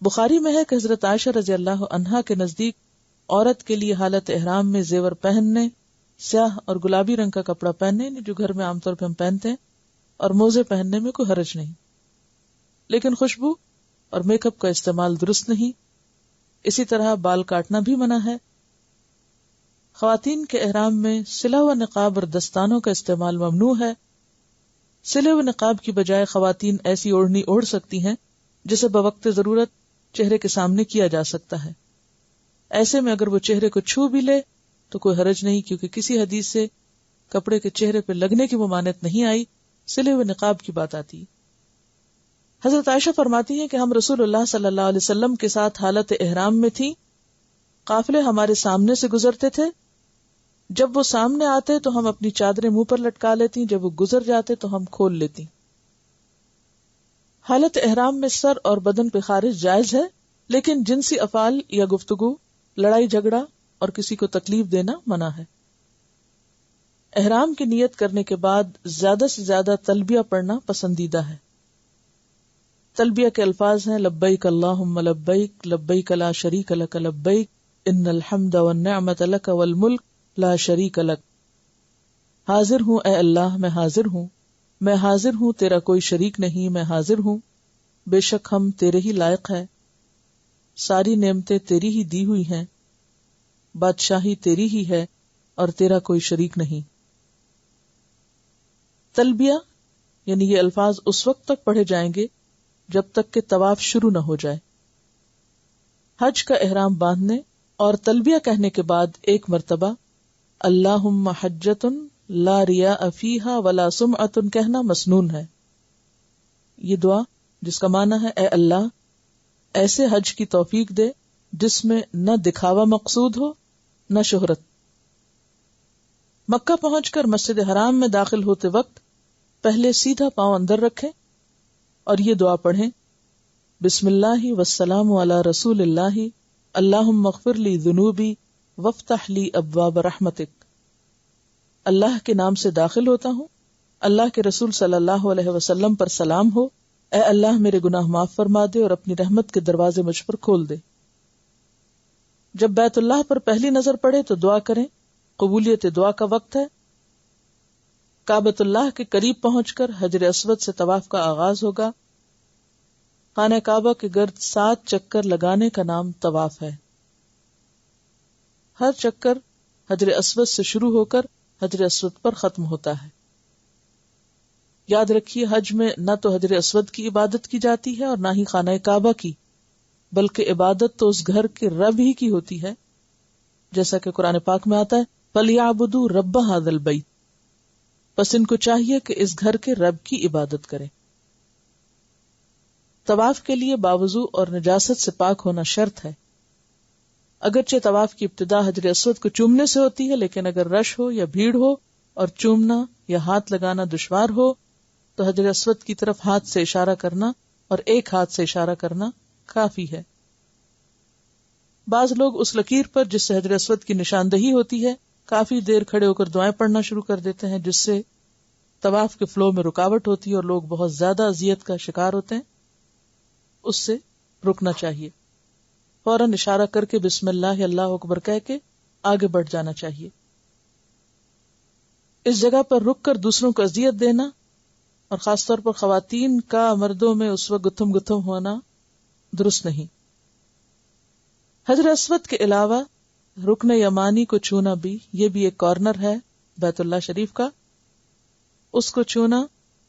بخاری میں ہے کہ حضرت عائشہ رضی اللہ عنہا کے نزدیک عورت کے لیے حالت احرام میں زیور پہننے سیاہ اور گلابی رنگ کا کپڑا پہننے جو گھر میں عام طور پہ ہم پہنتے ہیں، اور موزے پہننے میں کوئی حرج نہیں، لیکن خوشبو اور میک اپ کا استعمال درست نہیں۔ اسی طرح بال کاٹنا بھی منع ہے۔ خواتین کے احرام میں سلا ہوا نقاب اور دستانوں کا استعمال ممنوع ہے۔ سلے ہوئے نقاب کی بجائے خواتین ایسی اوڑھنی اوڑھ سکتی ہیں جسے بوقت ضرورت چہرے کے سامنے کیا جا سکتا ہے۔ ایسے میں اگر وہ چہرے کو چھو بھی لے تو کوئی حرج نہیں، کیونکہ کسی حدیث سے کپڑے کے چہرے پہ لگنے کی ممانعت نہیں آئی، سلے ہوئے نقاب کی بات آتی ہے۔ حضرت عائشہ فرماتی ہیں کہ ہم رسول اللہ صلی اللہ علیہ وسلم کے ساتھ حالت احرام میں تھیں، قافلے ہمارے سامنے سے گزرتے تھے، جب وہ سامنے آتے تو ہم اپنی چادریں منہ پر لٹکا لیتی، جب وہ گزر جاتے تو ہم کھول لیتی۔ حالت احرام میں سر اور بدن پہ خارج جائز ہے، لیکن جنسی افعال یا گفتگو، لڑائی جھگڑا اور کسی کو تکلیف دینا منع ہے۔ احرام کی نیت کرنے کے بعد زیادہ سے زیادہ تلبیہ پڑھنا پسندیدہ ہے۔ تلبیہ کے الفاظ ہیں لبیک اللہم لبیک، لبیک لا شریک لک لبیک، ان الحمد والنعمت لک والملک لا شریک لک۔ حاضر ہوں اے اللہ، میں حاضر ہوں، میں حاضر ہوں، تیرا کوئی شریک نہیں، میں حاضر ہوں، بے شک ہم تیرے ہی لائق ہے، ساری نعمتیں تیری ہی دی ہوئی ہیں، بادشاہی تیری ہی ہے اور تیرا کوئی شریک نہیں۔ تلبیہ یعنی یہ الفاظ اس وقت تک پڑھے جائیں گے جب تک کہ طواف شروع نہ ہو جائے۔ حج کا احرام باندھنے اور تلبیہ کہنے کے بعد ایک مرتبہ اللہم حجۃ لا ریاء فیہا ولا سمعۃ کہنا مسنون ہے۔ یہ دعا جس کا معنی ہے اے اللہ ایسے حج کی توفیق دے جس میں نہ دکھاوا مقصود ہو نہ شہرت۔ مکہ پہنچ کر مسجد حرام میں داخل ہوتے وقت پہلے سیدھا پاؤں اندر رکھیں اور یہ دعا پڑھیں، بسم اللہ والسلام علی رسول اللہ، اللہم اغفر لی ذنوبی وافتح لی ابواب رحمتک۔ اللہ کے نام سے داخل ہوتا ہوں، اللہ کے رسول صلی اللہ علیہ وسلم پر سلام ہو، اے اللہ میرے گناہ معاف فرما دے اور اپنی رحمت کے دروازے مجھ پر کھول دے۔ جب بیت اللہ پر پہلی نظر پڑے تو دعا کریں، قبولیت دعا کا وقت ہے۔ کعبۃ اللہ کے قریب پہنچ کر حجر اسود سے طواف کا آغاز ہوگا۔ خانہ کعبہ کے گرد 7 چکر لگانے کا نام طواف ہے۔ ہر چکر حجر اسود سے شروع ہو کر حجر اسود پر ختم ہوتا ہے۔ یاد رکھیے حج میں نہ تو حجر اسود کی عبادت کی جاتی ہے اور نہ ہی خانہ کعبہ کی، بلکہ عبادت تو اس گھر کے رب ہی کی ہوتی ہے، جیسا کہ قرآن پاک میں آتا ہے فَلْيَعْبُدُوا رَبَّ هَذَا الْبَيْتِ، پس ان کو چاہیے کہ اس گھر کے رب کی عبادت کریں۔ طواف کے لیے باوضو اور نجاست سے پاک ہونا شرط ہے۔ اگرچہ طواف کی ابتدا حجر اسود کو چومنے سے ہوتی ہے، لیکن اگر رش ہو یا بھیڑ ہو اور چومنا یا ہاتھ لگانا دشوار ہو تو حجر اسود کی طرف ہاتھ سے اشارہ کرنا اور ایک ہاتھ سے اشارہ کرنا کافی ہے۔ بعض لوگ اس لکیر پر جس سے حجر اسود کی نشاندہی ہوتی ہے کافی دیر کھڑے ہو کر دعائیں پڑھنا شروع کر دیتے ہیں، جس سے طواف کے فلو میں رکاوٹ ہوتی ہے اور لوگ بہت زیادہ اذیت کا شکار ہوتے ہیں۔ اس سے رکنا چاہیے، فوراً اشارہ کر کے بسم اللہ اللہ اکبر کہہ کے آگے بڑھ جانا چاہیے۔ اس جگہ پر رک کر دوسروں کو اذیت دینا اور خاص طور پر خواتین کا مردوں میں اس وقت گتھم گتھم ہونا درست نہیں۔ حجر اسود کے علاوہ رکن یمانی کو چھونا بھی، یہ بھی ایک کارنر ہے بیت اللہ شریف کا، اس کو چھونا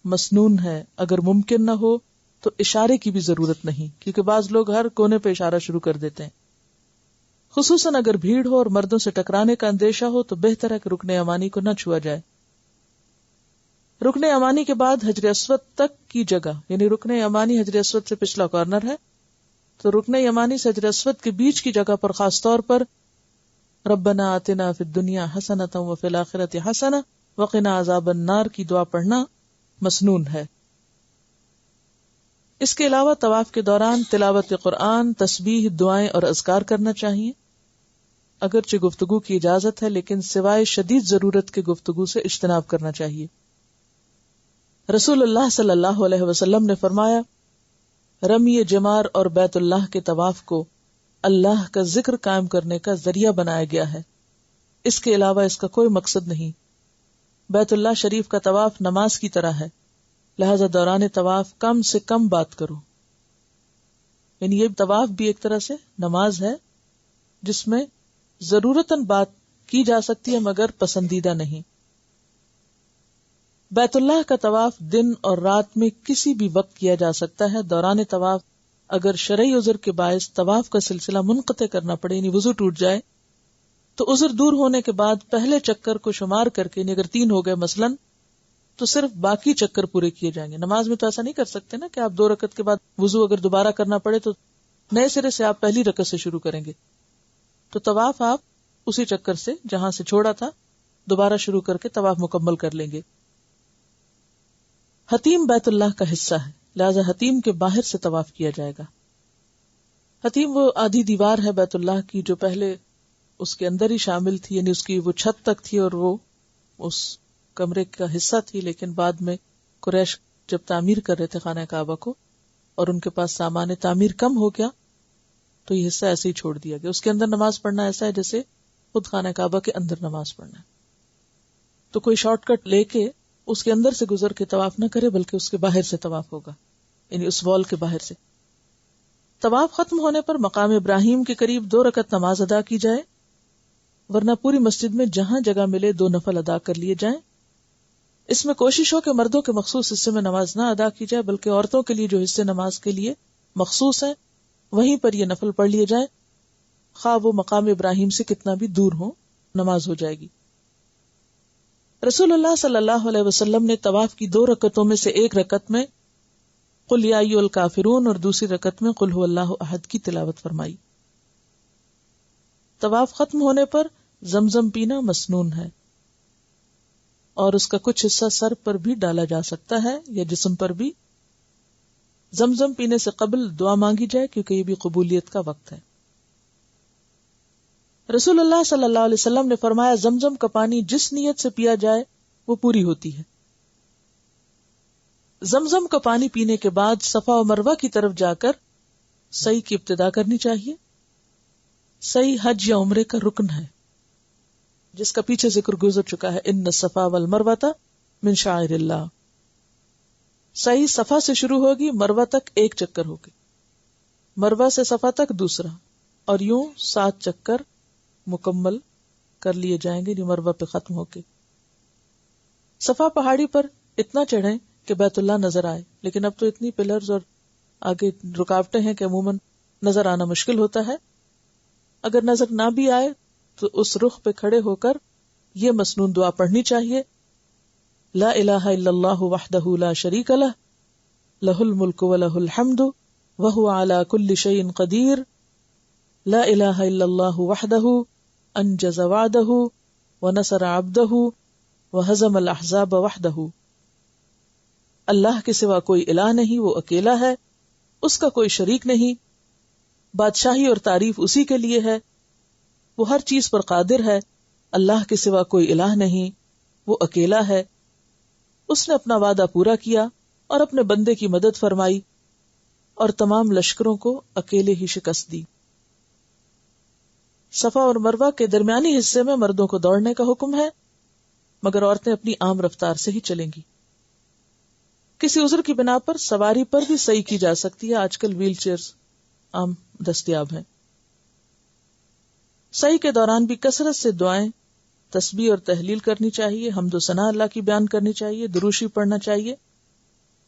مسنون ہے۔ اگر ممکن نہ ہو تو اشارے کی بھی ضرورت نہیں، کیونکہ بعض لوگ ہر کونے پہ اشارہ شروع کر دیتے ہیں۔ خصوصاً اگر بھیڑ ہو اور مردوں سے ٹکرانے کا اندیشہ ہو تو بہتر ہے کہ رکن یمانی کو نہ چھوا جائے۔ رکن یمانی کے بعد حجر اسود تک کی جگہ، یعنی رکن یمانی حجر اسود سے پچھلا کارنر ہے، تو رکن یمانی سے حجر اسود کے بیچ کی جگہ پر خاص طور پر ربنا آتنا فی الدنیا حسنۃ وفی الآخرۃ حسنۃ وقنا عذاب النار کی دعا پڑھنا مسنون ہے۔ اس کے علاوہ طواف کے دوران تلاوت قرآن، تسبیح، دعائیں اور اذکار کرنا چاہیے۔ اگرچہ گفتگو کی اجازت ہے لیکن سوائے شدید ضرورت کے گفتگو سے اجتناب کرنا چاہیے۔ رسول اللہ صلی اللہ علیہ وسلم نے فرمایا، رمی جمار اور بیت اللہ کے طواف کو اللہ کا ذکر قائم کرنے کا ذریعہ بنایا گیا ہے۔ اس کے علاوہ اس کا کوئی مقصد نہیں. بیت اللہ شریف کا طواف نماز کی طرح ہے، لہذا دوران طواف کم سے کم بات کرو. یعنی یہ طواف بھی ایک طرح سے نماز ہے جس میں ضرورتاً بات کی جا سکتی ہے مگر پسندیدہ نہیں. بیت اللہ کا طواف دن اور رات میں کسی بھی وقت کیا جا سکتا ہے. دوران طواف اگر شرعی عذر کے باعث طواف کا سلسلہ منقطع کرنا پڑے، یعنی وضو ٹوٹ جائے، تو عذر دور ہونے کے بعد پہلے چکر کو شمار کر کے، یعنی اگر 3 ہو گئے مثلاً، تو صرف باقی چکر پورے کیے جائیں گے. نماز میں تو ایسا نہیں کر سکتے نا کہ آپ 2 رکعت کے بعد وضو اگر دوبارہ کرنا پڑے تو نئے سرے سے آپ پہلی رکعت سے شروع کریں گے. تو طواف آپ اسی چکر سے جہاں سے چھوڑا تھا دوبارہ شروع کر کے طواف مکمل کر لیں گے. حتیم بیت اللہ کا حصہ ہے، لہذا حتیم کے باہر سے طواف کیا جائے گا. حتیم وہ آدھی دیوار ہے بیت اللہ کی جو پہلے اس کے اندر ہی شامل تھی، یعنی اس کی وہ چھت تک تھی اور وہ اس کمرے کا حصہ تھی، لیکن بعد میں قریش جب تعمیر کر رہے تھے خانہ کعبہ کو اور ان کے پاس سامان تعمیر کم ہو گیا تو یہ حصہ ایسے ہی چھوڑ دیا گیا. اس کے اندر نماز پڑھنا ایسا ہے جیسے خود خانہ کعبہ کے اندر نماز پڑھنا ہے. تو کوئی شارٹ کٹ لے کے اس کے اندر سے گزر کے طواف نہ کرے بلکہ اس کے باہر سے طواف ہوگا، یعنی اس وال کے باہر سے. طواف ختم ہونے پر مقام ابراہیم کے قریب 2 رکعت نماز ادا کی جائے، ورنہ پوری مسجد میں جہاں جگہ ملے 2 نفل ادا کر لیے جائیں. اس میں کوشش ہو کہ مردوں کے مخصوص حصے میں نماز نہ ادا کی جائے بلکہ عورتوں کے لیے جو حصے نماز کے لیے مخصوص ہیں وہیں پر یہ نفل پڑھ لیے جائیں، خواہ وہ مقام ابراہیم سے کتنا بھی دور ہو، نماز ہو جائے گی. رسول اللہ صلی اللہ علیہ وسلم نے طواف کی 2 رکعتوں میں سے ایک رکعت میں قل یا ایھا الکافرون اور دوسری رکعت میں قل ھو اللہ احد کی تلاوت فرمائی. طواف ختم ہونے پر زمزم پینا مسنون ہے اور اس کا کچھ حصہ سر پر بھی ڈالا جا سکتا ہے یا جسم پر بھی. زمزم پینے سے قبل دعا مانگی جائے کیونکہ یہ بھی قبولیت کا وقت ہے. رسول اللہ صلی اللہ علیہ وسلم نے فرمایا زمزم کا پانی جس نیت سے پیا جائے وہ پوری ہوتی ہے. زمزم کا پانی پینے کے بعد صفا و مروہ کی طرف جا کر سعی کی ابتدا کرنی چاہیے. سعی حج یا عمرے کا رکن ہے جس کا پیچھے ذکر گزر چکا ہے، ان الصفا والمروہ من شعائر اللہ. سعی صفا سے شروع ہوگی، مروہ تک 1 چکر ہوگی، مروہ سے صفا تک دوسرا، اور یوں 7 چکر مکمل کر لیے جائیں گے جو مروہ پہ ختم ہو کے. صفا پہاڑی پر اتنا چڑھیں کہ بیت اللہ نظر آئے، لیکن اب تو اتنی پلرز اور آگے رکاوٹیں ہیں کہ عموماً نظر آنا مشکل ہوتا ہے. اگر نظر نہ بھی آئے تو اس رخ پہ کھڑے ہو کر یہ مسنون دعا پڑھنی چاہیے، لا الہ الا اللہ وحدہ لا شریک لہ لہ الملک و لہ الحمد وہو علی کل شیء قدیر لا الہ الا اللہ وحدہ انجز وعدہ ونصر عبدہ وہزم الاحزاب وحدہ. اللہ کے سوا کوئی الہ نہیں، وہ اکیلا ہے، اس کا کوئی شریک نہیں، بادشاہی اور تعریف اسی کے لیے ہے، وہ ہر چیز پر قادر ہے. اللہ کے سوا کوئی الہ نہیں، وہ اکیلا ہے، اس نے اپنا وعدہ پورا کیا اور اپنے بندے کی مدد فرمائی اور تمام لشکروں کو اکیلے ہی شکست دی. صفا اور مروہ کے درمیانی حصے میں مردوں کو دوڑنے کا حکم ہے مگر عورتیں اپنی عام رفتار سے ہی چلیں گی. کسی عذر کی بنا پر سواری پر بھی سعی کی جا سکتی ہے، آج کل ویل چیئرز عام دستیاب ہیں. سعی کے دوران بھی کثرت سے دعائیں، تسبیح اور تحلیل کرنی چاہیے، حمد و ثنا اللہ کی بیان کرنی چاہیے، دروشی پڑھنا چاہیے،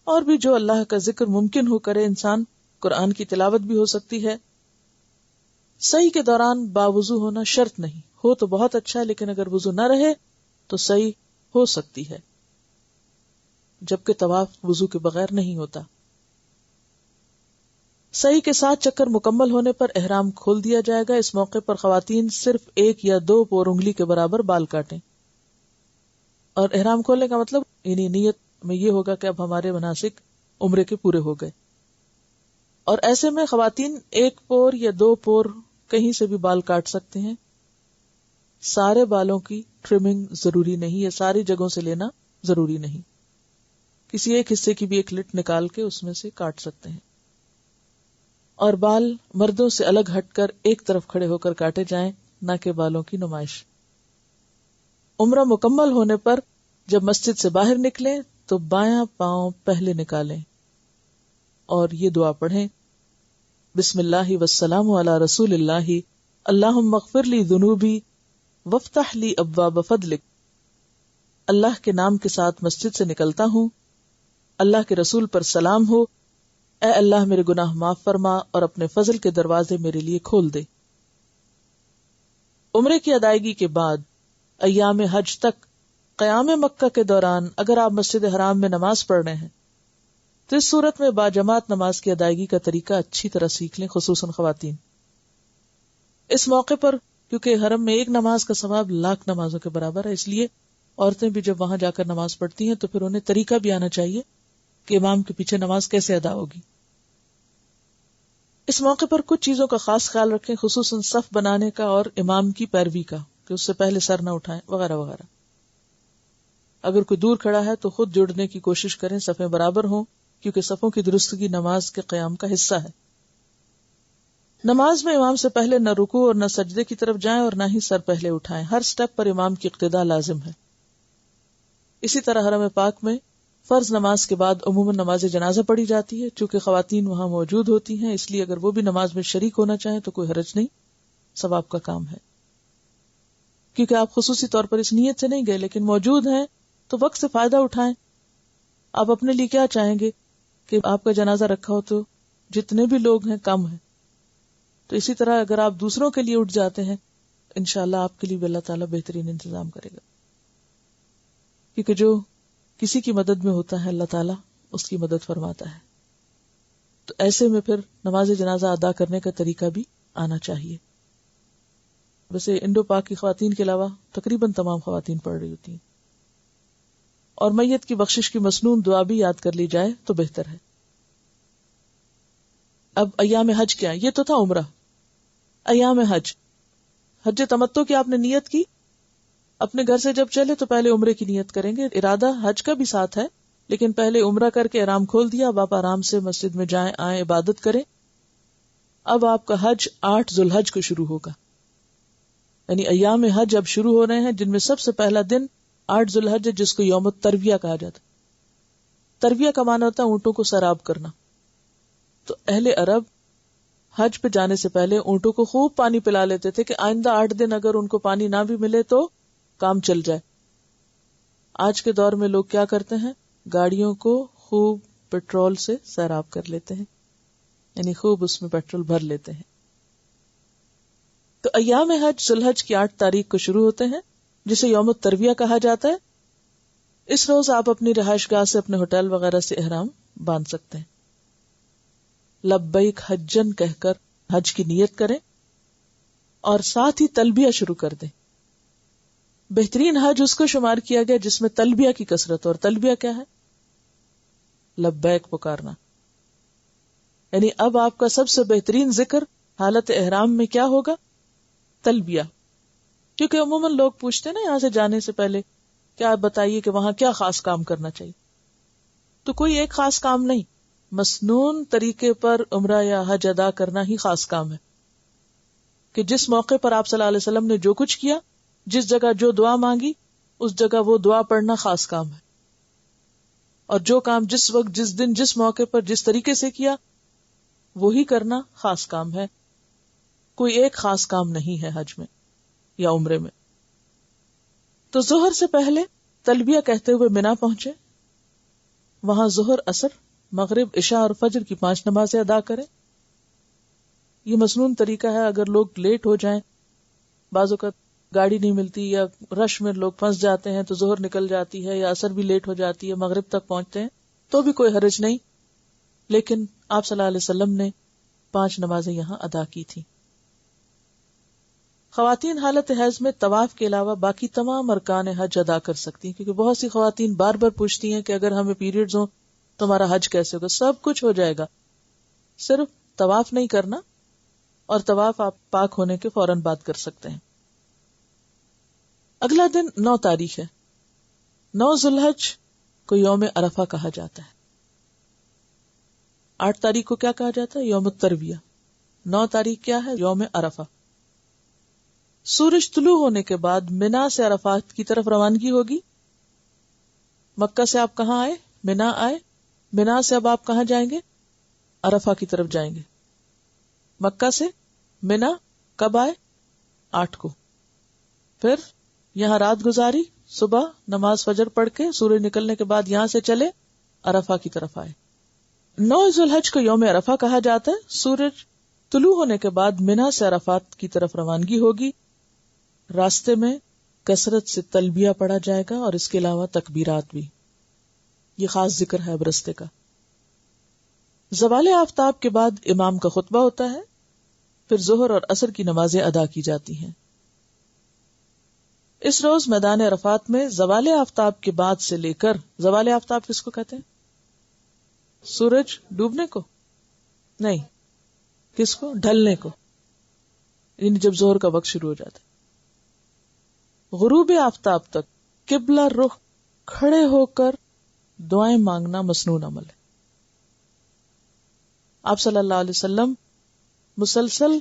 اور بھی جو اللہ کا ذکر ممکن ہو کرے انسان. قرآن کی تلاوت بھی ہو سکتی ہے. سعی کے دوران باوضو ہونا شرط نہیں، ہو تو بہت اچھا ہے، لیکن اگر وضو نہ رہے تو سعی ہو سکتی ہے، جبکہ طواف وضو کے بغیر نہیں ہوتا. سعی کے 7 چکر مکمل ہونے پر احرام کھول دیا جائے گا. اس موقع پر خواتین صرف 1 یا 2 پور انگلی کے برابر بال کاٹیں. اور احرام کھولنے کا مطلب یعنی نیت میں یہ ہوگا کہ اب ہمارے مناسک عمرے کے پورے ہو گئے. اور ایسے میں خواتین 1 پور یا 2 پور کہیں سے بھی بال کاٹ سکتے ہیں. سارے بالوں کی ٹرمنگ ضروری نہیں ہے، ساری جگہوں سے لینا ضروری نہیں. کسی ایک حصے کی بھی ایک لٹ نکال کے اس میں سے کاٹ سکتے ہیں. اور بال مردوں سے الگ ہٹ کر ایک طرف کھڑے ہو کر کاٹے جائیں، نہ کہ بالوں کی نمائش. عمرہ مکمل ہونے پر جب مسجد سے باہر نکلیں تو بایاں پاؤں پہلے نکالیں اور یہ دعا پڑھیں، بسم اللہ والسلام علی رسول اللہ، اللہم اغفر لی ذنوبی وافتح لی ابواب فضلک۔ اللہ کے نام کے ساتھ مسجد سے نکلتا ہوں، اللہ کے رسول پر سلام ہو، اے اللہ میرے گناہ معاف فرما اور اپنے فضل کے دروازے میرے لیے کھول دے۔ عمرے کی ادائیگی کے بعد ایام حج تک قیام مکہ کے دوران اگر آپ مسجد حرام میں نماز پڑھ رہے ہیں تو اس صورت میں باجماعت نماز کی ادائیگی کا طریقہ اچھی طرح سیکھ لیں، خصوصاً خواتین۔ اس موقع پر کیونکہ حرم میں ایک نماز کا ثواب 1,00,000 نمازوں کے برابر ہے، اس لیے عورتیں بھی جب وہاں جا کر نماز پڑھتی ہیں تو پھر انہیں طریقہ بھی آنا چاہیے کہ امام کے پیچھے نماز کیسے ادا ہوگی۔ اس موقع پر کچھ چیزوں کا خاص خیال رکھیں، خصوصاً صف بنانے کا اور امام کی پیروی کا، کہ اس سے پہلے سر نہ اٹھائیں وغیرہ وغیرہ۔ اگر کوئی دور کھڑا ہے تو خود جڑنے کی کوشش کریں، صفیں برابر ہوں، کیونکہ صفوں کی درستگی نماز کے قیام کا حصہ ہے۔ نماز میں امام سے پہلے نہ رکوع اور نہ سجدے کی طرف جائیں اور نہ ہی سر پہلے اٹھائیں، ہر سٹیپ پر امام کی اقتداء لازم ہے۔ اسی طرح حرم پاک میں فرض نماز کے بعد عموماً نماز جنازہ پڑھی جاتی ہے، چونکہ خواتین وہاں موجود ہوتی ہیں، اس لیے اگر وہ بھی نماز میں شریک ہونا چاہیں تو کوئی حرج نہیں، ثواب کا کام ہے۔ کیونکہ آپ خصوصی طور پر اس نیت سے نہیں گئے لیکن موجود ہیں تو وقت سے فائدہ اٹھائیں۔ آپ اپنے لیے کیا چاہیں گے کہ آپ کا جنازہ رکھا ہو تو جتنے بھی لوگ ہیں کم ہیں، تو اسی طرح اگر آپ دوسروں کے لیے اٹھ جاتے ہیں انشاءاللہ آپ کے لیے بھی اللہ تعالیٰ بہترین انتظام کرے گا، کیونکہ جو کسی کی مدد میں ہوتا ہے اللہ تعالیٰ اس کی مدد فرماتا ہے۔ تو ایسے میں پھر نماز جنازہ ادا کرنے کا طریقہ بھی آنا چاہیے۔ ویسے انڈو پاک کی خواتین کے علاوہ تقریباً تمام خواتین پڑھ رہی ہوتی ہیں، اور میت کی بخشش کی مسنون دعا بھی یاد کر لی جائے تو بہتر ہے۔ اب ایام حج کیا ہے؟ یہ تو تھا عمرہ۔ ایام حج، حج تمتع کی آپ نے نیت کی، اپنے گھر سے جب چلے تو پہلے عمرے کی نیت کریں گے، ارادہ حج کا بھی ساتھ ہے، لیکن پہلے عمرہ کر کے احرام کھول دیا، اب آپ آرام سے مسجد میں جائیں آئیں عبادت کریں۔ اب آپ کا حج 8 ذو الحج کو شروع ہوگا، یعنی ایام حج اب شروع ہو رہے ہیں، جن میں سب سے پہلا دن 8 ذو الحج ہے، جس کو یوم الترویہ کہا جاتا ہے۔ ترویہ کا معنی ہوتا ہے اونٹوں کو سیراب کرنا۔ تو اہل عرب حج پہ جانے سے پہلے اونٹوں کو خوب پانی پلا لیتے تھے کہ آئندہ 8 دن اگر ان کو پانی نہ بھی ملے تو کام چل جائے۔ آج کے دور میں لوگ کیا کرتے ہیں؟ گاڑیوں کو خوب پیٹرول سے سیراب کر لیتے ہیں، یعنی خوب اس میں پیٹرول بھر لیتے ہیں۔ تو ایام حج ذو الحج کی 8 تاریخ کو شروع ہوتے ہیں، جسے یوم الترویہ کہا جاتا ہے۔ اس روز آپ اپنی رہائش گاہ سے، اپنے ہوٹل وغیرہ سے احرام باندھ سکتے ہیں۔ لبیک حجن کہہ کر حج کی نیت کریں اور ساتھ ہی تلبیہ شروع کر دیں۔ بہترین حج اس کو شمار کیا گیا جس میں تلبیہ کی کثرت، اور تلبیہ کیا ہے؟ لبیک پکارنا۔ یعنی اب آپ کا سب سے بہترین ذکر حالت احرام میں کیا ہوگا؟ تلبیہ۔ کیونکہ عموماً لوگ پوچھتے ہیں نا یہاں سے جانے سے پہلے کیا آپ بتائیے کہ وہاں کیا خاص کام کرنا چاہیے، تو کوئی ایک خاص کام نہیں، مسنون طریقے پر عمرہ یا حج ادا کرنا ہی خاص کام ہے، کہ جس موقع پر آپ صلی اللہ علیہ وسلم نے جو کچھ کیا، جس جگہ جو دعا مانگی اس جگہ وہ دعا پڑھنا خاص کام ہے، اور جو کام جس وقت جس دن جس موقع پر جس طریقے سے کیا وہی کرنا خاص کام ہے۔ کوئی ایک خاص کام نہیں ہے حج میں یا عمرے میں۔ تو ظہر سے پہلے تلبیہ کہتے ہوئے منا پہنچے، وہاں ظہر، عصر، مغرب، عشاء اور فجر کی 5 نمازیں ادا کریں۔ یہ مسنون طریقہ ہے، اگر لوگ لیٹ ہو جائیں، بعض اوقات گاڑی نہیں ملتی یا رش میں لوگ پھنس جاتے ہیں تو ظہر نکل جاتی ہے یا عصر بھی لیٹ ہو جاتی ہے، مغرب تک پہنچتے ہیں تو بھی کوئی حرج نہیں، لیکن آپ صلی اللہ علیہ وسلم نے 5 نمازیں یہاں ادا کی تھی۔ خواتین حالت حیض میں طواف کے علاوہ باقی تمام ارکان حج ادا کر سکتی ہیں، کیونکہ بہت سی خواتین بار بار پوچھتی ہیں کہ اگر ہمیں پیریڈز ہوں تو ہمارا حج کیسے ہوگا؟ سب کچھ ہو جائے گا، صرف طواف نہیں کرنا، اور طواف آپ پاک ہونے کے فوراً بعد کر سکتے ہیں۔ اگلا دن 9 تاریخ ہے۔ 9 ذو الحج کو یوم عرفہ کہا جاتا ہے۔ 8 تاریخ کو کیا کہا جاتا ہے؟ یوم الترویہ۔ 9 تاریخ کیا ہے؟ یوم عرفہ۔ سورج طلوع ہونے کے بعد منا سے عرفات کی طرف روانگی ہوگی. مکہ سے آپ کہاں آئے؟ منا آئے. منا سے اب آپ کہاں جائیں گے؟ عرفہ کی طرف جائیں گے. مکہ سے منا کب آئے؟ 8 کو. پھر یہاں رات گزاری، صبح نماز فجر پڑھ کے سورج نکلنے کے بعد یہاں سے چلے عرفہ کی طرف آئے. 9 ذو الحج کو یوم عرفہ کہا جاتا ہے. سورج طلوع ہونے کے بعد منا سے عرفات کی طرف روانگی ہوگی. راستے میں کثرت سے تلبیہ پڑھا جائے گا اور اس کے علاوہ تکبیرات بھی. یہ خاص ذکر ہے اب رستے کا. زوال آفتاب کے بعد امام کا خطبہ ہوتا ہے. پھر ظہر اور عصر کی نمازیں ادا کی جاتی ہیں. اس روز میدان عرفات میں زوال آفتاب کے بعد سے لے کر، زوال آفتاب کس کو کہتے ہیں؟ سورج ڈوبنے کو؟ نہیں، کس کو؟ ڈھلنے کو، یعنی جب ظہر کا وقت شروع ہو جاتا ہے. غروب آفتاب تک قبلہ رخ کھڑے ہو کر دعائیں مانگنا مسنون عمل ہے. آپ صلی اللہ علیہ وسلم مسلسل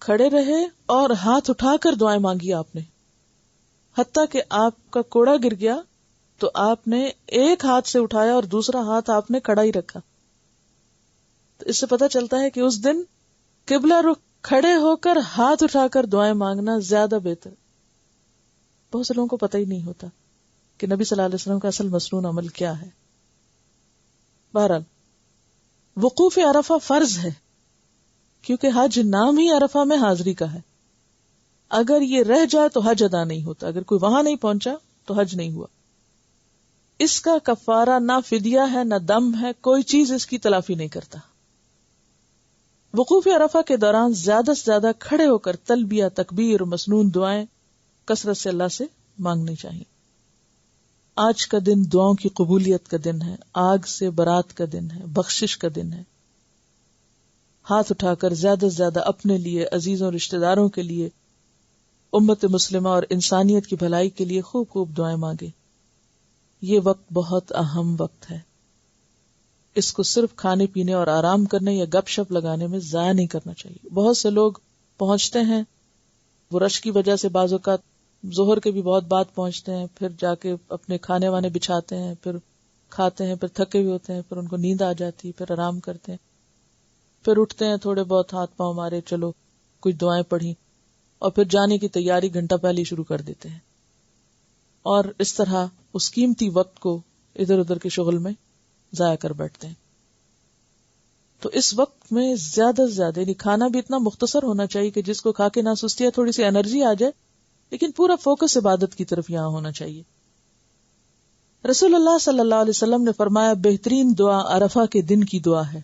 کھڑے رہے اور ہاتھ اٹھا کر دعائیں مانگی آپ نے. حتیٰ کہ آپ کا کوڑا گر گیا تو آپ نے ایک ہاتھ سے اٹھایا اور دوسرا ہاتھ آپ نے کھڑا ہی رکھا. تو اس سے پتہ چلتا ہے کہ اس دن قبلہ رخ کھڑے ہو کر ہاتھ اٹھا کر دعائیں مانگنا زیادہ بہتر. بہت سے لوگوں کو پتہ ہی نہیں ہوتا کہ نبی صلی اللہ علیہ وسلم کا اصل مسنون عمل کیا ہے. بہرحال وقوف عرفہ فرض ہے کیونکہ حج نام ہی عرفہ میں حاضری کا ہے. اگر یہ رہ جائے تو حج ادا نہیں ہوتا. اگر کوئی وہاں نہیں پہنچا تو حج نہیں ہوا. اس کا کفارہ نہ فدیہ ہے نہ دم ہے، کوئی چیز اس کی تلافی نہیں کرتا. وقوف عرفہ کے دوران زیادہ سے زیادہ کھڑے ہو کر تلبیہ، تکبیر، مسنون دعائیں کثرت سے اللہ سے مانگنی چاہیے. آج کا دن دعاؤں کی قبولیت کا دن ہے، آگ سے برات کا دن ہے، بخشش کا دن ہے. ہاتھ اٹھا کر زیادہ سے زیادہ اپنے لیے، عزیزوں، رشتہ داروں کے لیے، امت مسلمہ اور انسانیت کی بھلائی کے لیے خوب خوب دعائیں مانگے. یہ وقت بہت اہم وقت ہے. اس کو صرف کھانے پینے اور آرام کرنے یا گپ شپ لگانے میں ضائع نہیں کرنا چاہیے. بہت سے لوگ پہنچتے ہیں، وہ رش کی وجہ سے بعض اوقات ظہر کے بھی بہت بعد پہنچتے ہیں، پھر جا کے اپنے کھانے وانے بچھاتے ہیں، پھر کھاتے ہیں، پھر تھکے ہوئے ہوتے ہیں، پھر ان کو نیند آ جاتی ہے، پھر آرام کرتے ہیں، پھر اٹھتے ہیں، تھوڑے بہت ہاتھ پاؤں مارے، چلو کچھ دعائیں پڑھی، اور پھر جانے کی تیاری گھنٹہ پہلے شروع کر دیتے ہیں. اور اس طرح اس قیمتی وقت کو ادھر ادھر کے شغل میں ضائع کر بیٹھتے ہیں. تو اس وقت میں زیادہ سے زیادہ، یعنی کھانا بھی اتنا مختصر ہونا چاہیے کہ جس کو کھا کے نہ سستی ہے، تھوڑی سی انرجی آ جائے، لیکن پورا فوکس عبادت کی طرف یہاں ہونا چاہیے. رسول اللہ صلی اللہ علیہ وسلم نے فرمایا، بہترین دعا عرفہ کے دن کی دعا ہے.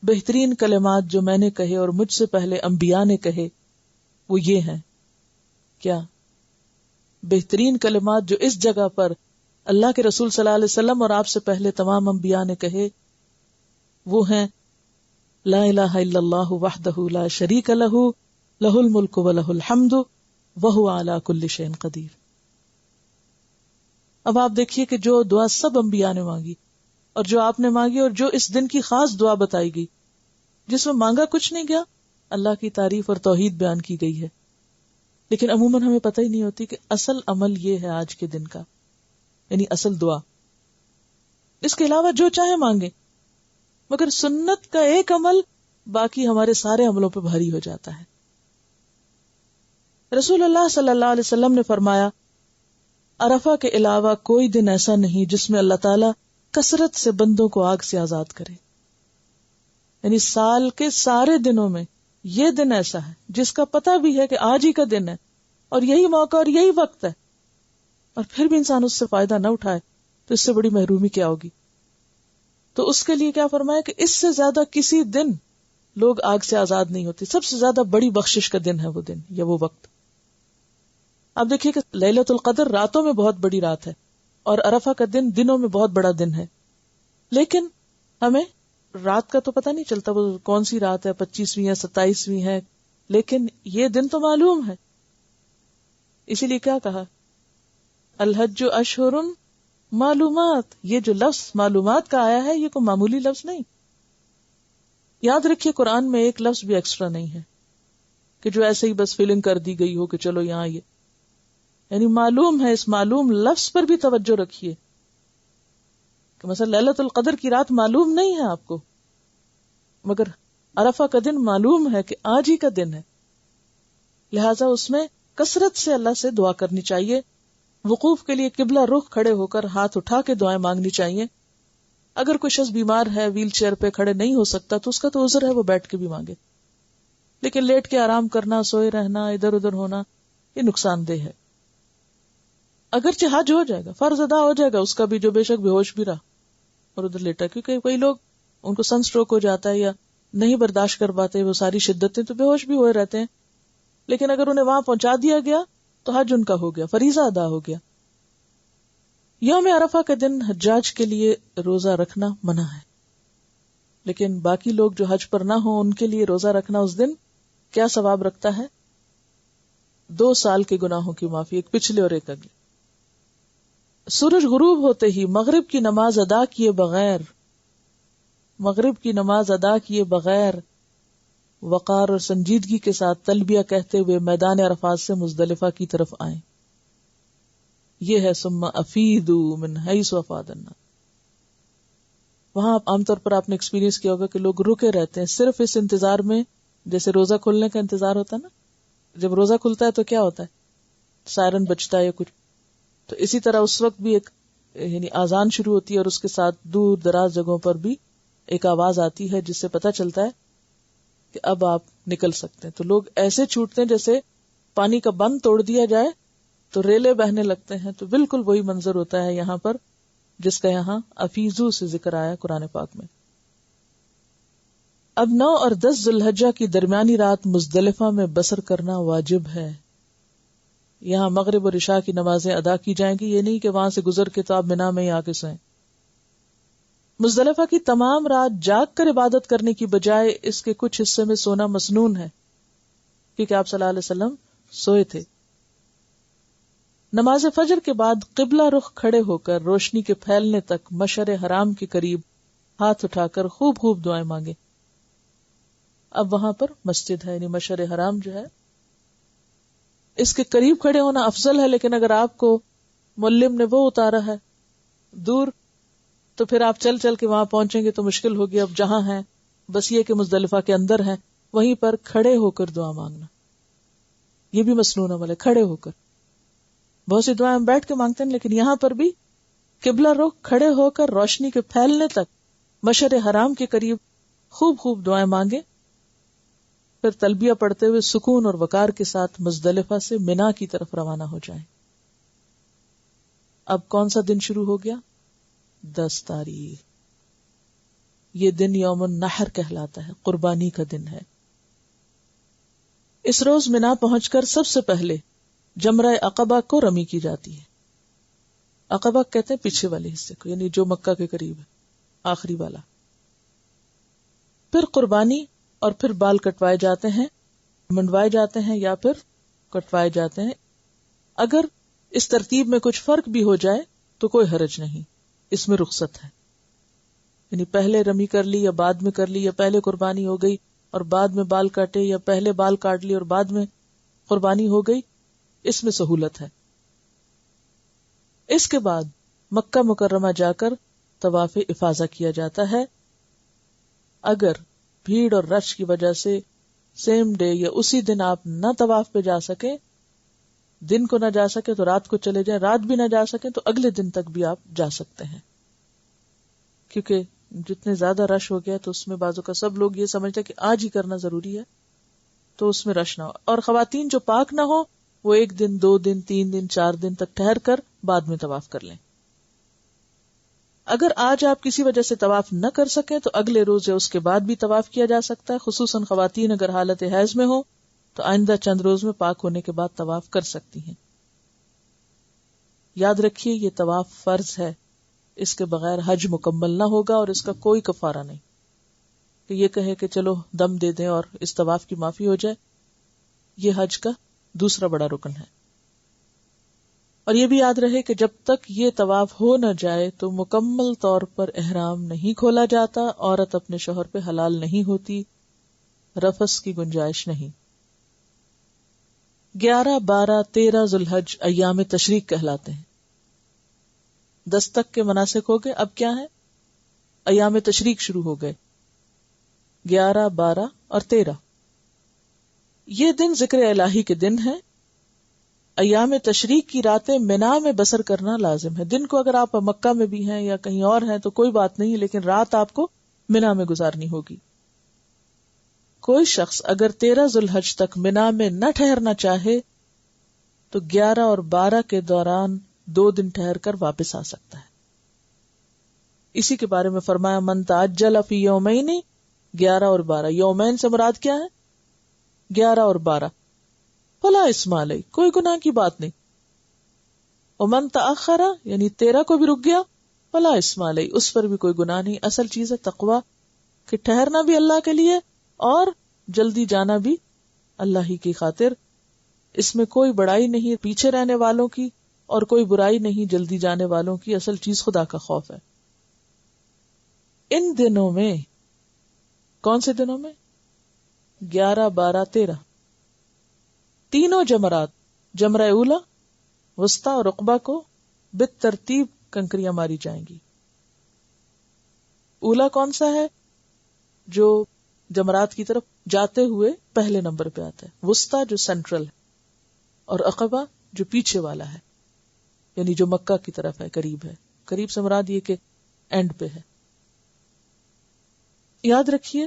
بہترین کلمات جو میں نے کہے اور مجھ سے پہلے انبیاء نے کہے وہ یہ ہیں. کیا؟ بہترین کلمات جو اس جگہ پر اللہ کے رسول صلی اللہ علیہ وسلم اور آپ سے پہلے تمام انبیاء نے کہے وہ ہیں، لا الہ الا اللہ وحدہ لا شریک لہ، لہ الملک ولہ الحمد وہو علی کل شیء قدیر. اب آپ دیکھیے کہ جو دعا سب انبیاء نے مانگی اور جو آپ نے مانگی اور جو اس دن کی خاص دعا بتائی گئی، جس میں مانگا کچھ نہیں گیا، اللہ کی تعریف اور توحید بیان کی گئی ہے، لیکن عموماً ہمیں پتہ ہی نہیں ہوتی کہ اصل عمل یہ ہے آج کے دن کا، یعنی اصل دعا. اس کے علاوہ جو چاہے مانگے، مگر سنت کا ایک عمل باقی ہمارے سارے عملوں پہ بھاری ہو جاتا ہے. رسول اللہ صلی اللہ علیہ وسلم نے فرمایا، عرفہ کے علاوہ کوئی دن ایسا نہیں جس میں اللہ تعالیٰ کثرت سے بندوں کو آگ سے آزاد کرے. یعنی سال کے سارے دنوں میں یہ دن ایسا ہے جس کا پتہ بھی ہے کہ آج ہی کا دن ہے اور یہی موقع اور یہی وقت ہے، اور پھر بھی انسان اس سے فائدہ نہ اٹھائے تو اس سے بڑی محرومی کیا ہوگی. تو اس کے لیے کیا فرمایا کہ اس سے زیادہ کسی دن لوگ آگ سے آزاد نہیں ہوتے. سب سے زیادہ بڑی بخشش کا دن ہے وہ دن یا وہ وقت. آپ دیکھیے کہ لیلۃ القدر راتوں میں بہت بڑی رات ہے اور عرفہ کا دن دنوں میں بہت بڑا دن ہے، لیکن ہمیں رات کا تو پتہ نہیں چلتا وہ کون سی رات ہے، 25ویں ہے، 27ویں ہے، لیکن یہ دن تو معلوم ہے. اسی لیے کیا کہا، الحج اشہر معلومات. یہ جو لفظ معلومات کا آیا ہے یہ کوئی معمولی لفظ نہیں. یاد رکھیے قرآن میں ایک لفظ بھی ایکسٹرا نہیں ہے. کہ جو ایسے ہی بس فیلنگ کر دی گئی ہو کہ چلو یہاں یہ، یعنی معلوم ہے، اس معلوم لفظ پر بھی توجہ رکھیے کہ مثلا لیلۃ القدر کی رات معلوم نہیں ہے آپ کو، مگر عرفہ کا دن معلوم ہے کہ آج ہی کا دن ہے، لہذا اس میں کثرت سے اللہ سے دعا کرنی چاہیے. وقوف کے لیے قبلہ رخ کھڑے ہو کر ہاتھ اٹھا کے دعائیں مانگنی چاہیے. اگر کوئی شخص بیمار ہے، ویل چیئر پہ کھڑے نہیں ہو سکتا تو اس کا تو عذر ہے، وہ بیٹھ کے بھی مانگے، لیکن لیٹ کے آرام کرنا، سوئے رہنا، ادھر ادھر ہونا، یہ نقصان دہ ہے. اگرچہ حج ہو جائے گا، فرض ادا ہو جائے گا اس کا بھی، جو بے شک بے ہوش بھی رہا اور ادھر لیٹا، کیونکہ کئی لوگ ان کو سن سٹروک ہو جاتا ہے یا نہیں برداشت کر پاتے وہ ساری شدتیں، تو بے ہوش بھی ہوئے رہتے ہیں، لیکن اگر انہیں وہاں پہنچا دیا گیا تو حج ان کا ہو گیا، فریضہ ادا ہو گیا. یوم عرفہ کے دن حجاج کے لیے روزہ رکھنا منع ہے، لیکن باقی لوگ جو حج پر نہ ہوں ان کے لیے روزہ رکھنا اس دن کیا ثواب رکھتا ہے؟ 2 سال کے گناہوں کی معافی، ایک پچھلے اور ایک اگلے. سورج غروب ہوتے ہی مغرب کی نماز ادا کیے بغیر وقار اور سنجیدگی کے ساتھ تلبیہ کہتے ہوئے میدان عرفات سے مزدلفہ کی طرف آئیں. یہ ہے ثم افیدوا من حیث افاض الناس. وہاں عام طور پر آپ نے ایکسپیرینس کیا ہوگا کہ لوگ رکے رہتے ہیں صرف اس انتظار میں، جیسے روزہ کھلنے کا انتظار ہوتا ہے نا، جب روزہ کھلتا ہے تو کیا ہوتا ہے، سائرن بجتا ہے یا کچھ، تو اسی طرح اس وقت بھی ایک یعنی آذان شروع ہوتی ہے اور اس کے ساتھ دور دراز جگہوں پر بھی ایک آواز آتی ہے جس سے پتہ چلتا ہے کہ اب آپ نکل سکتے ہیں. تو لوگ ایسے چھوٹتے ہیں جیسے پانی کا بند توڑ دیا جائے تو ریلے بہنے لگتے ہیں. تو بالکل وہی منظر ہوتا ہے یہاں پر جس کا یہاں افیزو سے ذکر آیا قرآن پاک میں. اب 9 اور 10 ذوالحجہ کی درمیانی رات مزدلفہ میں بسر کرنا واجب ہے. یہاں مغرب اور عشاء کی نمازیں ادا کی جائیں گی، یہ نہیں کہ وہاں سے گزر کے تو آپ منا میں ہی آ کے سوئیں. مزدلفہ کی تمام رات جاگ کر عبادت کرنے کی بجائے اس کے کچھ حصے میں سونا مسنون ہے، کیونکہ آپ صلی اللہ علیہ وسلم سوئے تھے. نماز فجر کے بعد قبلہ رخ کھڑے ہو کر روشنی کے پھیلنے تک مشعر حرام کے قریب ہاتھ اٹھا کر خوب خوب دعائیں مانگے. اب وہاں پر مسجد ہے، یعنی مشعر حرام جو ہے اس کے قریب کھڑے ہونا افضل ہے، لیکن اگر آپ کو معلم نے وہ اتارا ہے دور تو پھر آپ چل چل کے وہاں پہنچیں گے تو مشکل ہوگی. اب جہاں ہیں بس یہ کہ مزدلفہ کے اندر ہیں، وہیں پر کھڑے ہو کر دعا مانگنا، یہ بھی مسنون عمل ہے، کھڑے ہو کر. بہت سی دعائیں ہم بیٹھ کے مانگتے ہیں، لیکن یہاں پر بھی قبلہ رخ کھڑے ہو کر روشنی کے پھیلنے تک مشعر حرام کے قریب خوب خوب دعائیں مانگے، پھر تلبیہ پڑھتے ہوئے سکون اور وقار کے ساتھ مزدلفہ سے منا کی طرف روانہ ہو جائیں. اب کون سا دن شروع ہو گیا؟ 10 تاریخ. یہ دن یوم النحر کہلاتا ہے، قربانی کا دن ہے. اس روز منا پہنچ کر سب سے پہلے جمرہ عقبہ کو رمی کی جاتی ہے. عقبہ کہتے ہیں پیچھے والے حصے کو، یعنی جو مکہ کے قریب ہے، آخری والا. پھر قربانی اور پھر بال کٹوائے جاتے ہیں، منڈوائے جاتے ہیں یا پھر کٹوائے جاتے ہیں. اگر اس ترتیب میں کچھ فرق بھی ہو جائے تو کوئی حرج نہیں، اس میں رخصت ہے. یعنی پہلے رمی کر لی یا بعد میں کر لی، یا پہلے قربانی ہو گئی اور بعد میں بال کاٹے، یا پہلے بال کاٹ لی اور بعد میں قربانی ہو گئی، اس میں سہولت ہے. اس کے بعد مکہ مکرمہ جا کر طواف افاضہ کیا جاتا ہے. اگر بھیڑ اور رش کی وجہ سے سیم ڈے یا اسی دن آپ نہ طواف پہ جا سکے، دن کو نہ جا سکے تو رات کو چلے جائیں، رات بھی نہ جا سکے تو اگلے دن تک بھی آپ جا سکتے ہیں. کیونکہ جتنے زیادہ رش ہو گیا تو اس میں بازو کا سب لوگ یہ سمجھتے ہیں کہ آج ہی کرنا ضروری ہے، تو اس میں رش نہ ہو. اور خواتین جو پاک نہ ہو وہ 1 دن 2 دن 3 دن 4 دن تک ٹھہر کر بعد میں طواف کر لیں. اگر آج آپ کسی وجہ سے طواف نہ کر سکیں تو اگلے روز یا اس کے بعد بھی طواف کیا جا سکتا ہے. خصوصاً خواتین اگر حالت حیض میں ہو تو آئندہ چند روز میں پاک ہونے کے بعد طواف کر سکتی ہیں. یاد رکھیے یہ طواف فرض ہے، اس کے بغیر حج مکمل نہ ہوگا اور اس کا کوئی کفارہ نہیں کہ یہ کہے کہ چلو دم دے دیں اور اس طواف کی معافی ہو جائے. یہ حج کا دوسرا بڑا رکن ہے. اور یہ بھی یاد رہے کہ جب تک یہ طواف ہو نہ جائے تو مکمل طور پر احرام نہیں کھولا جاتا، عورت اپنے شوہر پہ حلال نہیں ہوتی، رفث کی گنجائش نہیں. 11, 12, 13 ذوالحج ایام تشریق کہلاتے ہیں. 10 تک کے مناسک ہو گئے. اب کیا ہے؟ ایام تشریق شروع ہو گئے. 11, 12 اور 13 یہ دن ذکر الہی کے دن ہیں. ایام تشریق کی راتیں منا میں بسر کرنا لازم ہے. دن کو اگر آپ مکہ میں بھی ہیں یا کہیں اور ہیں تو کوئی بات نہیں، لیکن رات آپ کو منا میں گزارنی ہوگی. کوئی شخص اگر 13 ذوالحج تک منا میں نہ ٹھہرنا چاہے تو 11 اور 12 کے دوران 2 دن ٹھہر کر واپس آ سکتا ہے. اسی کے بارے میں فرمایا من تعجل فی یومین 11 اور 12. یومین سے مراد کیا ہے؟ 11 اور 12. فلا اسم علیہ، کوئی گناہ کی بات نہیں. ومن تأخر یعنی 13 کو بھی رک گیا، فلا اسم علیہ، اس پر بھی کوئی گناہ نہیں. اصل چیز ہے تقوی، کہ ٹھہرنا بھی اللہ کے لیے اور جلدی جانا بھی اللہ ہی کی خاطر. اس میں کوئی بڑائی نہیں پیچھے رہنے والوں کی اور کوئی برائی نہیں جلدی جانے والوں کی. اصل چیز خدا کا خوف ہے. ان دنوں میں، کون سے دنوں میں؟ 11، 12، 13 تینوں جمرات، جمرہ اولا، وسطی اور عقبہ کو بالترتیب کنکریاں ماری جائیں گی. اولا کون سا ہے؟ جو جمرات کی طرف جاتے ہوئے پہلے نمبر پہ آتا ہے. وسطی جو سینٹرل ہے، اور عقبہ جو پیچھے والا ہے، یعنی جو مکہ کی طرف ہے، قریب ہے. قریب سے مراد یہ کہ اینڈ پہ ہے. یاد رکھیے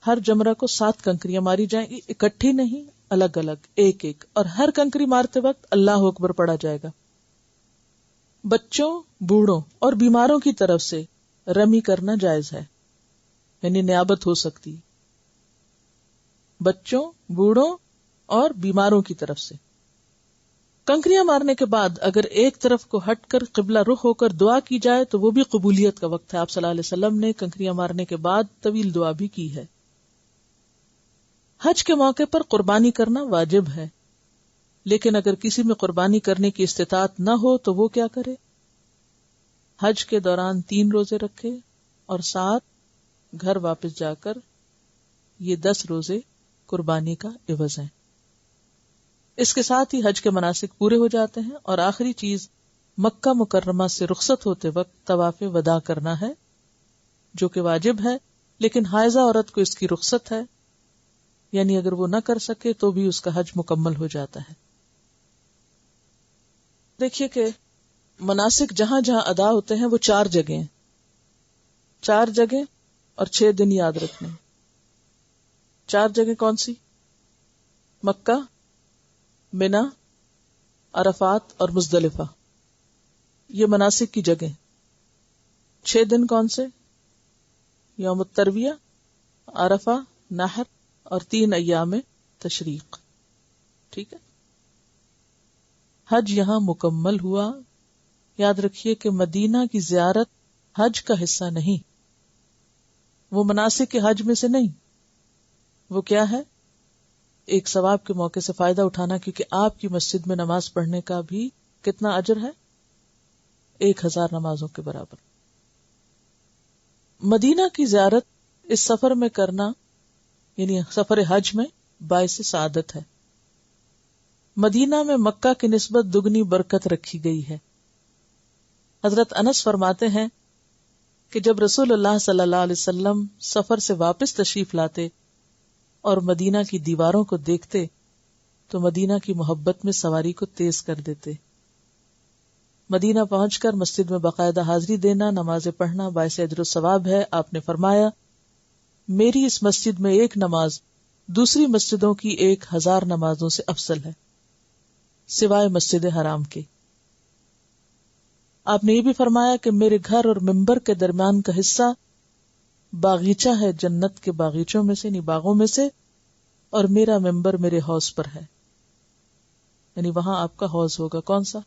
ہر جمرہ کو 7 کنکریاں ماری جائیں گی، اکٹھی نہیں، الگ الگ، ایک ایک. اور ہر کنکری مارتے وقت اللہ اکبر پڑھا جائے گا. بچوں، بوڑھوں اور بیماروں کی طرف سے رمی کرنا جائز ہے، یعنی نیابت ہو سکتی. بچوں، بوڑھوں اور بیماروں کی طرف سے. کنکریاں مارنے کے بعد اگر ایک طرف کو ہٹ کر قبلہ رخ ہو کر دعا کی جائے تو وہ بھی قبولیت کا وقت ہے. آپ صلی اللہ علیہ وسلم نے کنکریاں مارنے کے بعد طویل دعا بھی کی ہے. حج کے موقع پر قربانی کرنا واجب ہے، لیکن اگر کسی میں قربانی کرنے کی استطاعت نہ ہو تو وہ کیا کرے؟ حج کے دوران 3 روزے رکھے اور 7 گھر واپس جا کر یہ 10 روزے قربانی کا عوض ہیں. اس کے ساتھ ہی حج کے مناسک پورے ہو جاتے ہیں. اور آخری چیز مکہ مکرمہ سے رخصت ہوتے وقت طواف وداع کرنا ہے، جو کہ واجب ہے، لیکن حائضہ عورت کو اس کی رخصت ہے، یعنی اگر وہ نہ کر سکے تو بھی اس کا حج مکمل ہو جاتا ہے. دیکھیے کہ مناسک جہاں جہاں ادا ہوتے ہیں وہ 4 جگہیں، 4 جگہ اور 6 دن یاد رکھنے. 4 جگہ کون سی؟ مکہ، منا، عرفات اور مزدلفہ. یہ مناسک کی جگہ. 6 دن کون سے؟ یوم الترویہ، عرفہ، نحر اور 3 ایام تشریق. ٹھیک ہے. حج یہاں مکمل ہوا. یاد رکھیے کہ مدینہ کی زیارت حج کا حصہ نہیں، وہ مناسک کے حج میں سے نہیں. وہ کیا ہے؟ ایک ثواب کے موقع سے فائدہ اٹھانا، کیونکہ آپ کی مسجد میں نماز پڑھنے کا بھی کتنا اجر ہے؟ 1000 نمازوں کے برابر. مدینہ کی زیارت اس سفر میں کرنا، یعنی سفر حج میں، باعث سعادت ہے. مدینہ میں مکہ کی نسبت دگنی برکت رکھی گئی ہے. حضرت انس فرماتے ہیں کہ جب رسول اللہ صلی اللہ علیہ وسلم سفر سے واپس تشریف لاتے اور مدینہ کی دیواروں کو دیکھتے تو مدینہ کی محبت میں سواری کو تیز کر دیتے. مدینہ پہنچ کر مسجد میں باقاعدہ حاضری دینا، نمازیں پڑھنا باعث اجر و ثواب ہے. آپ نے فرمایا میری اس مسجد میں ایک نماز دوسری مسجدوں کی 1000 نمازوں سے افضل ہے، سوائے مسجد حرام کے. آپ نے یہ بھی فرمایا کہ میرے گھر اور ممبر کے درمیان کا حصہ باغیچہ ہے جنت کے باغیچوں میں سے، یعنی باغوں میں سے، اور میرا ممبر میرے حوض پر ہے، یعنی وہاں آپ کا حوض ہوگا. کون سا؟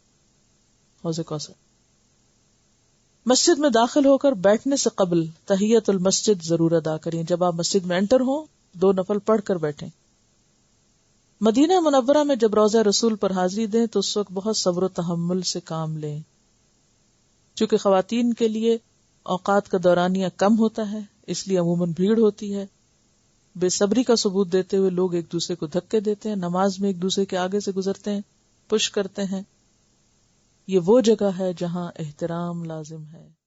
حوض کوثر. مسجد میں داخل ہو کر بیٹھنے سے قبل تحیت المسجد ضرور ادا کریں. جب آپ مسجد میں انٹر ہوں 2 نفل پڑھ کر بیٹھیں. مدینہ منورہ میں جب روضہ رسول پر حاضری دیں تو اس وقت بہت صبر و تحمل سے کام لیں. چونکہ خواتین کے لیے اوقات کا دورانیہ کم ہوتا ہے، اس لیے عموماً بھیڑ ہوتی ہے. بے صبری کا ثبوت دیتے ہوئے لوگ ایک دوسرے کو دھکے دیتے ہیں، نماز میں ایک دوسرے کے آگے سے گزرتے ہیں، پش کرتے ہیں. یہ وہ جگہ ہے جہاں احترام لازم ہے.